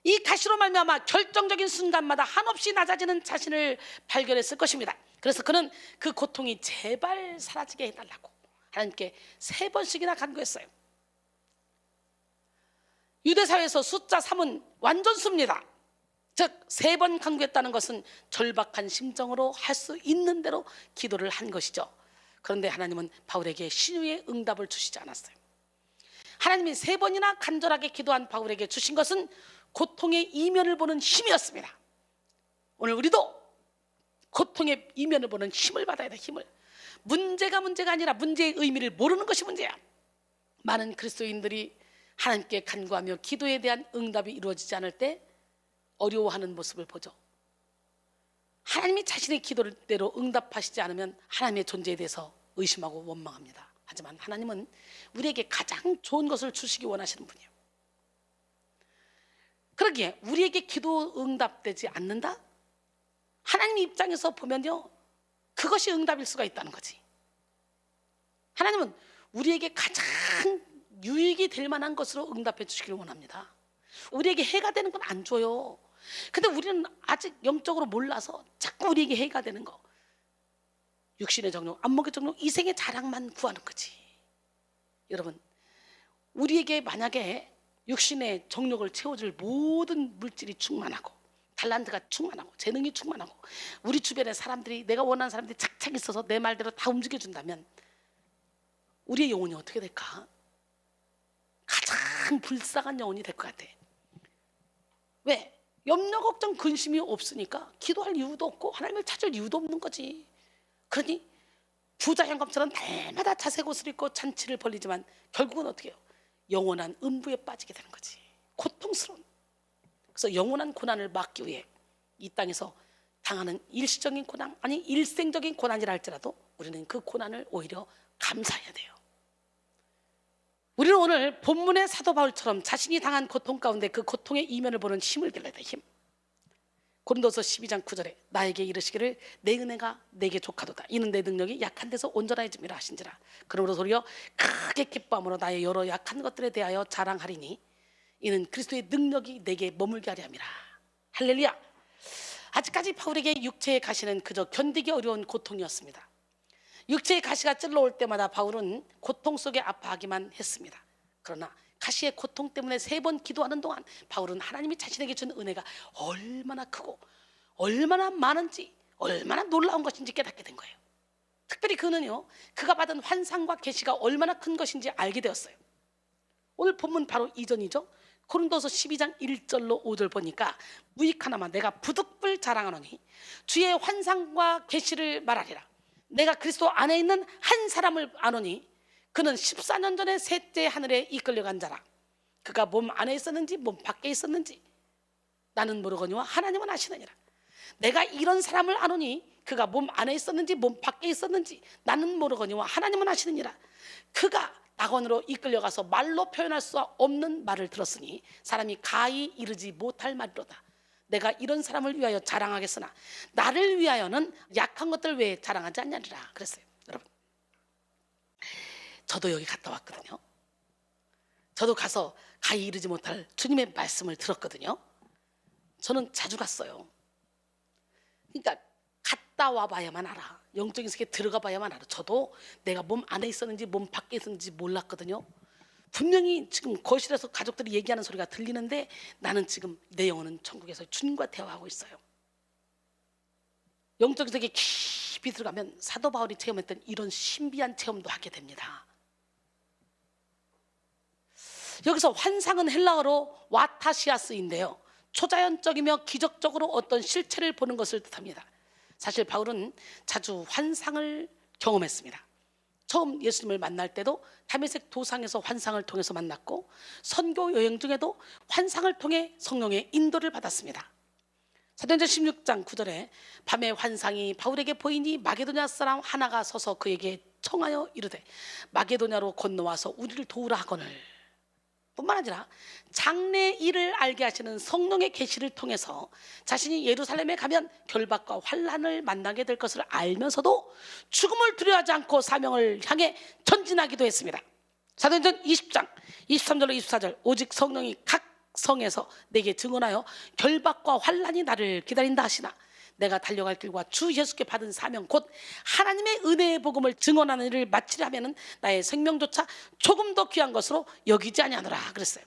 이 가시로 말미암아 결정적인 순간마다 한없이 낮아지는 자신을 발견했을 것입니다. 그래서 그는 그 고통이 제발 사라지게 해달라고 하나님께 3번씩이나 간구했어요. 유대사회에서 숫자 3은 완전 수입니다. 즉 3번 간구했다는 것은 절박한 심정으로 할 수 있는 대로 기도를 한 것이죠. 그런데 하나님은 바울에게 신유의 응답을 주시지 않았어요. 하나님이 3번이나 간절하게 기도한 바울에게 주신 것은 고통의 이면을 보는 힘이었습니다. 오늘 우리도 고통의 이면을 보는 힘을 받아야 돼. 힘을. 문제가 아니라 문제의 의미를 모르는 것이 문제야. 많은 그리스도인들이 하나님께 간구하며 기도에 대한 응답이 이루어지지 않을 때 어려워하는 모습을 보죠. 하나님이 자신의 기도대로 응답하시지 않으면 하나님의 존재에 대해서 의심하고 원망합니다. 하지만 하나님은 우리에게 가장 좋은 것을 주시기 원하시는 분이에요. 그러기에 우리에게 기도 응답되지 않는다? 하나님 입장에서 보면요, 그것이 응답일 수가 있다는 거지. 하나님은 우리에게 가장 유익이 될 만한 것으로 응답해 주시기를 원합니다. 우리에게 해가 되는 건 안 줘요. 근데 우리는 아직 영적으로 몰라서 자꾸 우리에게 해가 되는 거, 육신의 정욕, 안목의 정욕, 이생의 자랑만 구하는 거지. 여러분, 우리에게 만약에 육신의 정욕을 채워줄 모든 물질이 충만하고 달란트가 충만하고 재능이 충만하고 우리 주변에 사람들이, 내가 원하는 사람들이 착착 있어서 내 말대로 다 움직여준다면 우리의 영혼이 어떻게 될까? 가장 불쌍한 영혼이 될 것 같아. 왜? 염려 걱정 근심이 없으니까 기도할 이유도 없고 하나님을 찾을 이유도 없는 거지. 그러니 부자 현금처럼 날마다 자색 옷을 입고 잔치를 벌리지만 결국은 어떻게 해요? 영원한 음부에 빠지게 되는 거지. 고통스러운. 그래서 영원한 고난을 막기 위해 이 땅에서 당하는 일시적인 고난, 아니 일생적인 고난이라 할지라도 우리는 그 고난을 오히려 감사해야 돼요. 우리는 오늘 본문의 사도 바울처럼 자신이 당한 고통 가운데 그 고통의 이면을 보는 힘을 길러야 돼. 힘. 고린도서 12장 9절에 나에게 이르시기를 내 은혜가 내게 족하도다. 이는 내 능력이 약한 데서 온전해짐이라 하신지라. 그러므로 도리어 크게 기뻐함으로 나의 여러 약한 것들에 대하여 자랑하리니 이는 그리스도의 능력이 내게 머물게 하려 함이라. 할렐루야. 아직까지 바울에게 육체의 가시는 그저 견디기 어려운 고통이었습니다. 육체의 가시가 찔러올 때마다 바울은 고통 속에 아파하기만 했습니다. 그러나 가시의 고통 때문에 3번 기도하는 동안 바울은 하나님이 자신에게 준 은혜가 얼마나 크고 얼마나 많은지, 얼마나 놀라운 것인지 깨닫게 된 거예요. 특별히 그는요, 그가 받은 환상과 계시가 얼마나 큰 것인지 알게 되었어요. 오늘 본문 바로 이전이죠. 고린도서 12장 1절로 5절 보니까 무익 하나만 내가 부득불 자랑하노니 주의 환상과 계시를 말하리라. 내가 그리스도 안에 있는 한 사람을 아노니 그는 14년 전에 셋째 하늘에 이끌려간 자라. 그가 몸 안에 있었는지 몸 밖에 있었는지 나는 모르거니와 하나님은 아시느니라. 내가 이런 사람을 아노니 그가 몸 안에 있었는지 몸 밖에 있었는지 나는 모르거니와 하나님은 아시느니라. 그가 낙원으로 이끌려가서 말로 표현할 수 없는 말을 들었으니 사람이 가히 이르지 못할 말이로다. 내가 이런 사람을 위하여 자랑하겠으나 나를 위하여는 약한 것들 외에 자랑하지 않냐리라 그랬어요. 여러분, 저도 여기 갔다 왔거든요. 저도 가서 가히 이르지 못할 주님의 말씀을 들었거든요. 저는 자주 갔어요. 그러니까 갔다 와봐야만 알아. 영적인 세계에 들어가 봐야만 알아. 저도 내가 몸 안에 있었는지 몸 밖에 있었는지 몰랐거든요. 분명히 지금 거실에서 가족들이 얘기하는 소리가 들리는데 나는 지금 내 영혼은 천국에서 주님과 대화하고 있어요. 영적인 세계에 깊이 들어가면 사도 바울이 체험했던 이런 신비한 체험도 하게 됩니다. 여기서 환상은 헬라어로 와타시아스인데요, 초자연적이며 기적적으로 어떤 실체를 보는 것을 뜻합니다. 사실 바울은 자주 환상을 경험했습니다. 처음 예수님을 만날 때도 다메섹 도상에서 환상을 통해서 만났고 선교 여행 중에도 환상을 통해 성령의 인도를 받았습니다. 사도행전 16장 9절에 밤에 환상이 바울에게 보이니 마게도냐 사람 하나가 서서 그에게 청하여 이르되 마게도냐로 건너와서 우리를 도우라 하거늘. 뿐만 아니라 장래 일을 알게 하시는 성령의 계시를 통해서 자신이 예루살렘에 가면 결박과 환난을 만나게 될 것을 알면서도 죽음을 두려워하지 않고 사명을 향해 전진하기도 했습니다. 사도행전 20장 23절로 24절 오직 성령이 각 성에서 내게 증언하여 결박과 환난이 나를 기다린다 하시나 내가 달려갈 길과 주 예수께 받은 사명 곧 하나님의 은혜의 복음을 증언하는 일을 마치려 하면은 나의 생명조차 조금 더 귀한 것으로 여기지 아니하노라 그랬어요.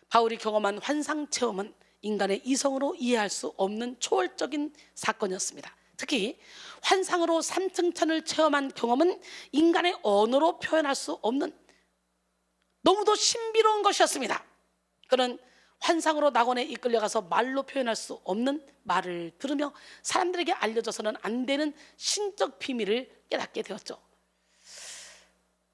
바울이 경험한 환상 체험은 인간의 이성으로 이해할 수 없는 초월적인 사건이었습니다. 특히 환상으로 3층천을 체험한 경험은 인간의 언어로 표현할 수 없는 너무도 신비로운 것이었습니다. 그는 환상으로 낙원에 이끌려가서 말로 표현할 수 없는 말을 들으며 사람들에게 알려져서는 안 되는 신적 비밀을 깨닫게 되었죠.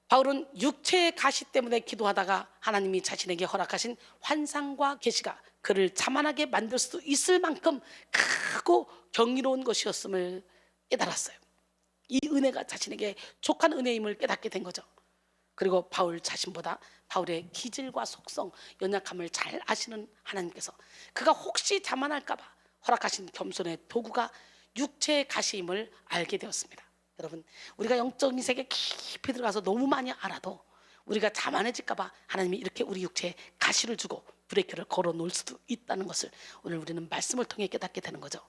바울은 육체의 가시 때문에 기도하다가 하나님이 자신에게 허락하신 환상과 계시가 그를 자만하게 만들 수 있을 만큼 크고 경이로운 것이었음을 깨달았어요. 이 은혜가 자신에게 족한 은혜임을 깨닫게 된 거죠. 그리고 바울 자신보다 바울의 기질과 속성, 연약함을 잘 아시는 하나님께서 그가 혹시 자만할까 봐 허락하신 겸손의 도구가 육체의 가시임을 알게 되었습니다. 여러분, 우리가 영적인 세계에 깊이 들어가서 너무 많이 알아도 우리가 자만해질까 봐 하나님이 이렇게 우리 육체에 가시를 주고 브레이크를 걸어 놓을 수도 있다는 것을 오늘 우리는 말씀을 통해 깨닫게 되는 거죠.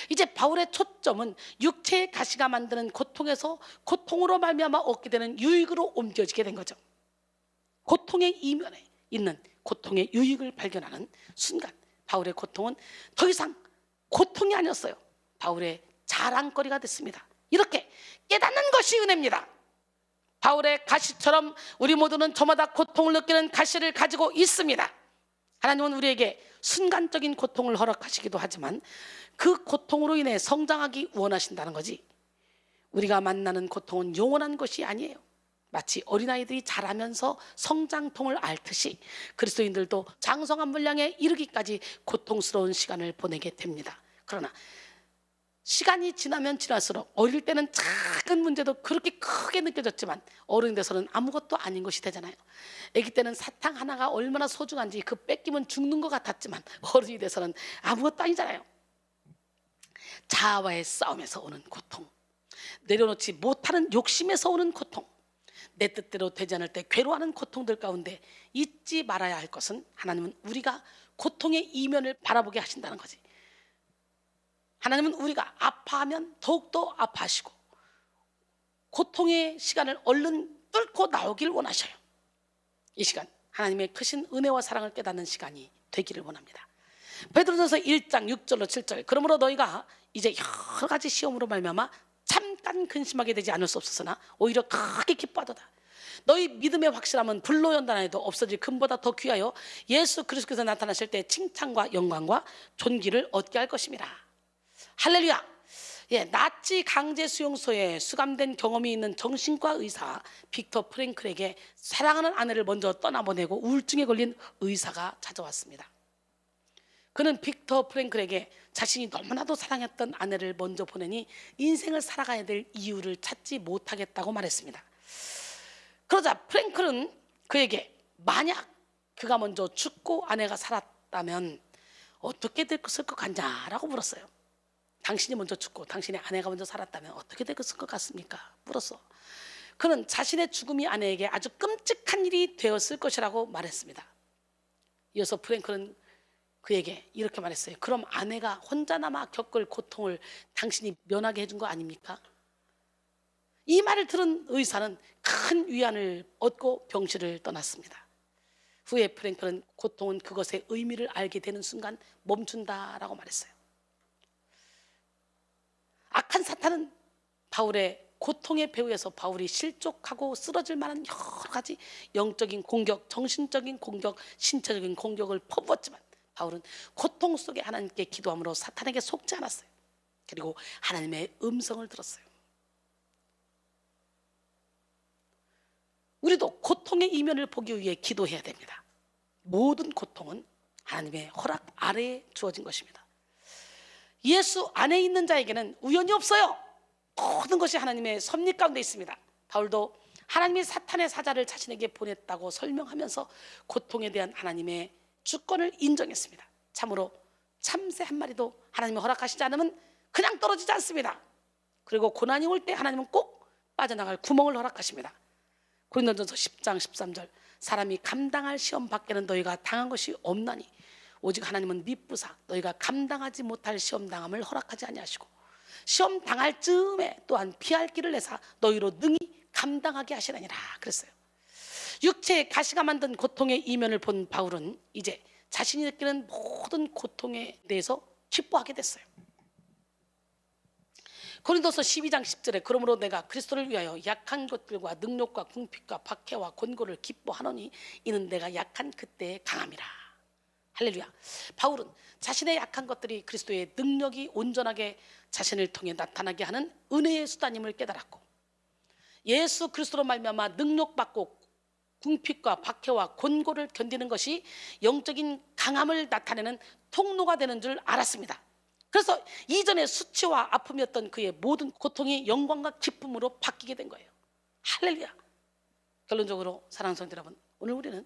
이제 바울의 초점은 육체의 가시가 만드는 고통에서 고통으로 말미암아 얻게 되는 유익으로 옮겨지게 된 거죠. 고통의 이면에 있는 고통의 유익을 발견하는 순간 바울의 고통은 더 이상 고통이 아니었어요. 바울의 자랑거리가 됐습니다. 이렇게 깨닫는 것이 은혜입니다. 바울의 가시처럼 우리 모두는 저마다 고통을 느끼는 가시를 가지고 있습니다. 하나님은 우리에게 순간적인 고통을 허락하시기도 하지만 그 고통으로 인해 성장하기 원하신다는 거지, 우리가 만나는 고통은 영원한 것이 아니에요. 마치 어린아이들이 자라면서 성장통을 앓듯이 그리스도인들도 장성한 분량에 이르기까지 고통스러운 시간을 보내게 됩니다. 그러나 시간이 지나면 지날수록 어릴 때는 작은 문제도 그렇게 크게 느껴졌지만 어른이 돼서는 아무것도 아닌 것이 되잖아요. 아기 때는 사탕 하나가 얼마나 소중한지 그 뺏기면 죽는 것 같았지만 어른이 돼서는 아무것도 아니잖아요. 자아와의 싸움에서 오는 고통, 내려놓지 못하는 욕심에서 오는 고통, 내 뜻대로 되지 않을 때 괴로워하는 고통들 가운데 잊지 말아야 할 것은 하나님은 우리가 고통의 이면을 바라보게 하신다는 거지. 하나님은 우리가 아파하면 더욱더 아파하시고 고통의 시간을 얼른 뚫고 나오길 원하셔요. 이 시간 하나님의 크신 은혜와 사랑을 깨닫는 시간이 되기를 원합니다. 베드로전서 1장 6절로 7절, 그러므로 너희가 이제 여러 가지 시험으로 말미암아 잠깐 근심하게 되지 않을 수 없었으나 오히려 크게 기뻐하도다. 너희 믿음의 확실함은 불로 연단하여도 없어질 금보다 더 귀하여 예수 그리스도께서 나타나실 때 칭찬과 영광과 존귀를 얻게 할 것임이라. 할렐루야. 나치 강제 수용소에 수감된 경험이 있는 정신과 의사 빅터 프랭클에게 사랑하는 아내를 먼저 떠나보내고 우울증에 걸린 의사가 찾아왔습니다. 그는 빅터 프랭클에게 자신이 너무나도 사랑했던 아내를 먼저 보내니 인생을 살아가야 될 이유를 찾지 못하겠다고 말했습니다. 그러자 프랭클은 그에게 만약 그가 먼저 죽고 아내가 살았다면 어떻게 될 것 같냐라고 물었어요. 당신이 먼저 죽고 당신의 아내가 먼저 살았다면 어떻게 될 것 같습니까? 물었어. 그는 자신의 죽음이 아내에게 아주 끔찍한 일이 되었을 것이라고 말했습니다. 이어서 프랭클은 그에게 이렇게 말했어요. 그럼 아내가 혼자 남아 겪을 고통을 당신이 면하게 해준 거 아닙니까? 이 말을 들은 의사는 큰 위안을 얻고 병실을 떠났습니다. 후에 프랭클은 고통은 그것의 의미를 알게 되는 순간 멈춘다라고 말했어요. 악한 사탄은 바울의 고통의 배후에서 바울이 실족하고 쓰러질 만한 여러 가지 영적인 공격, 정신적인 공격, 신체적인 공격을 퍼부었지만 바울은 고통 속에 하나님께 기도함으로 사탄에게 속지 않았어요. 그리고 하나님의 음성을 들었어요. 우리도 고통의 이면을 보기 위해 기도해야 됩니다. 모든 고통은 하나님의 허락 아래에 주어진 것입니다. 예수 안에 있는 자에게는 우연이 없어요. 모든 것이 하나님의 섭리 가운데 있습니다. 바울도 하나님이 사탄의 사자를 자신에게 보냈다고 설명하면서 고통에 대한 하나님의 주권을 인정했습니다. 참으로 참새 한 마리도 하나님이 허락하시지 않으면 그냥 떨어지지 않습니다. 그리고 고난이 올 때 하나님은 꼭 빠져나갈 구멍을 허락하십니다. 고린도전서 10장 13절, 사람이 감당할 시험 밖에는 너희가 당한 것이 없나니 오직 하나님은 미쁘사 너희가 감당하지 못할 시험 당함을 허락하지 아니하시고 시험 당할 즈음에 또한 피할 길을 내사 너희로 능히 감당하게 하시느니라 그랬어요. 육체의 가시가 만든 고통의 이면을 본 바울은 이제 자신이 느끼는 모든 고통에 대해서 기뻐하게 됐어요. 고린도서 12장 10절에 그러므로 내가 그리스도를 위하여 약한 것들과 능력과 궁핍과 박해와 곤고를 기뻐하노니 이는 내가 약한 그때에 강함이라. 할렐루야. 바울은 자신의 약한 것들이 그리스도의 능력이 온전하게 자신을 통해 나타나게 하는 은혜의 수단임을 깨달았고 예수 그리스도로 말미암아 능력받고 궁핍과 박해와 곤고를 견디는 것이 영적인 강함을 나타내는 통로가 되는 줄 알았습니다. 그래서 이전의 수치와 아픔이었던 그의 모든 고통이 영광과 기쁨으로 바뀌게 된 거예요. 할렐루야. 결론적으로 사랑하는 성도 여러분, 오늘 우리는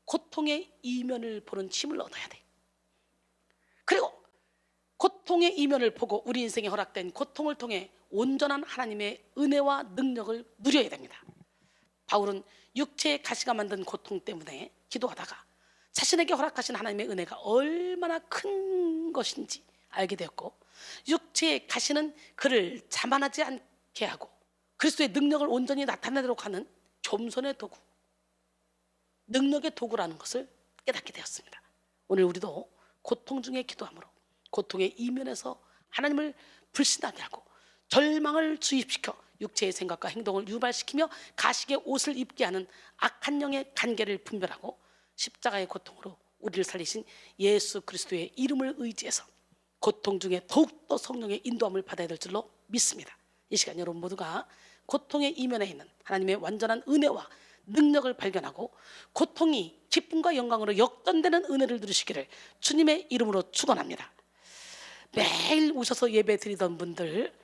고통의 이면을 보는 힘을 얻어야 돼. 그리고 고통의 이면을 보고 우리 인생에 허락된 고통을 통해 온전한 하나님의 은혜와 능력을 누려야 됩니다. 바울은 육체의 가시가 만든 고통 때문에 기도하다가 자신에게 허락하신 하나님의 은혜가 얼마나 큰 것인지 알게 되었고, 육체에 가시는 그를 자만하지 않게 하고 그리스도의 능력을 온전히 나타내도록 하는 겸손의 도구, 능력의 도구라는 것을 깨닫게 되었습니다. 오늘 우리도 고통 중에 기도함으로 고통의 이면에서 하나님을 불신하게 하고 절망을 주입시켜 육체의 생각과 행동을 유발시키며 가식의 옷을 입게 하는 악한 영의 관계를 분별하고 십자가의 고통으로 우리를 살리신 예수 그리스도의 이름을 의지해서 고통 중에 더욱더 성령의 인도함을 받아야 될 줄로 믿습니다. 이 시간 여러분 모두가 고통의 이면에 있는 하나님의 완전한 은혜와 능력을 발견하고 고통이 기쁨과 영광으로 역전되는 은혜를 누리시기를 주님의 이름으로 축원합니다. 매일 오셔서 예배 드리던 분들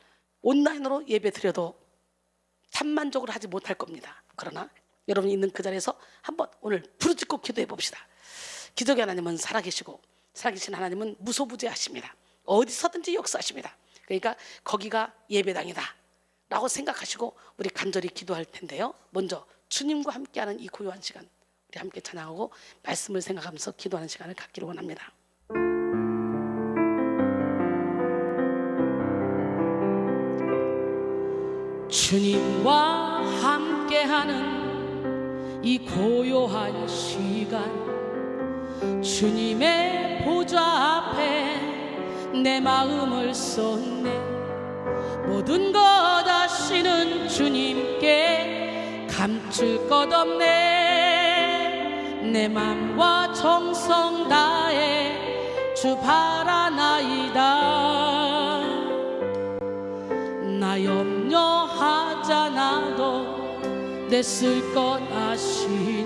온라인으로 예배 드려도 참만족을 하지 못할 겁니다. 그러나 여러분이 있는 그 자리에서 한번 오늘 부르짖고 기도해 봅시다. 기적의 하나님은 살아계시고 살아계신 하나님은 무소부재하십니다. 어디서든지 역사하십니다. 그러니까 거기가 예배당이다 라고 생각하시고 우리 간절히 기도할 텐데요. 먼저 주님과 함께하는 이 고요한 시간, 우리 함께 찬양하고 말씀을 생각하면서 기도하는 시간을 갖기를 원합니다. 주님과 함께하는 이 고요한 시간, 주님의 보좌 앞에 내 마음을 쏟네. 모든 것 아시는 주님께 감출 것 없네. 내 맘과 정성 다해 주 바라나이다. 나 염려하잖아도 내 쓸 것 아시니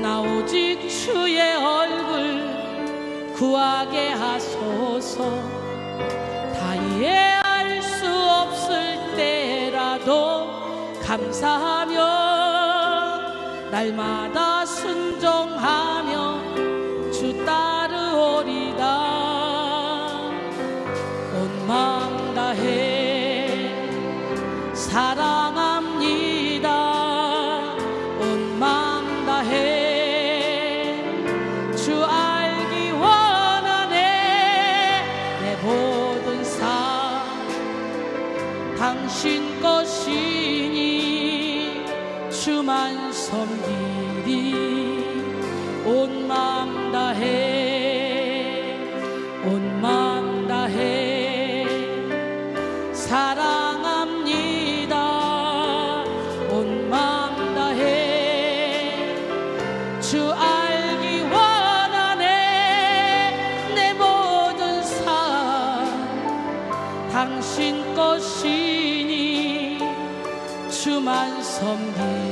나 오직 주의 얼굴 구하게 하소서. 다 이해할 수 없을 때라도 감사하며 날마다 순종하며 주 따르오리다. 온 마음 다해 사랑합니다. 온 마음 다해 주 알기 원하네. 내 모든 삶 당신 것이니 주만 섬기리. 온 마음 다해 온 마음 다해 사랑합니다. 온 마음 다해 주 알기 원하네. 내 모든 삶 당신 것이니 주만 섬기리.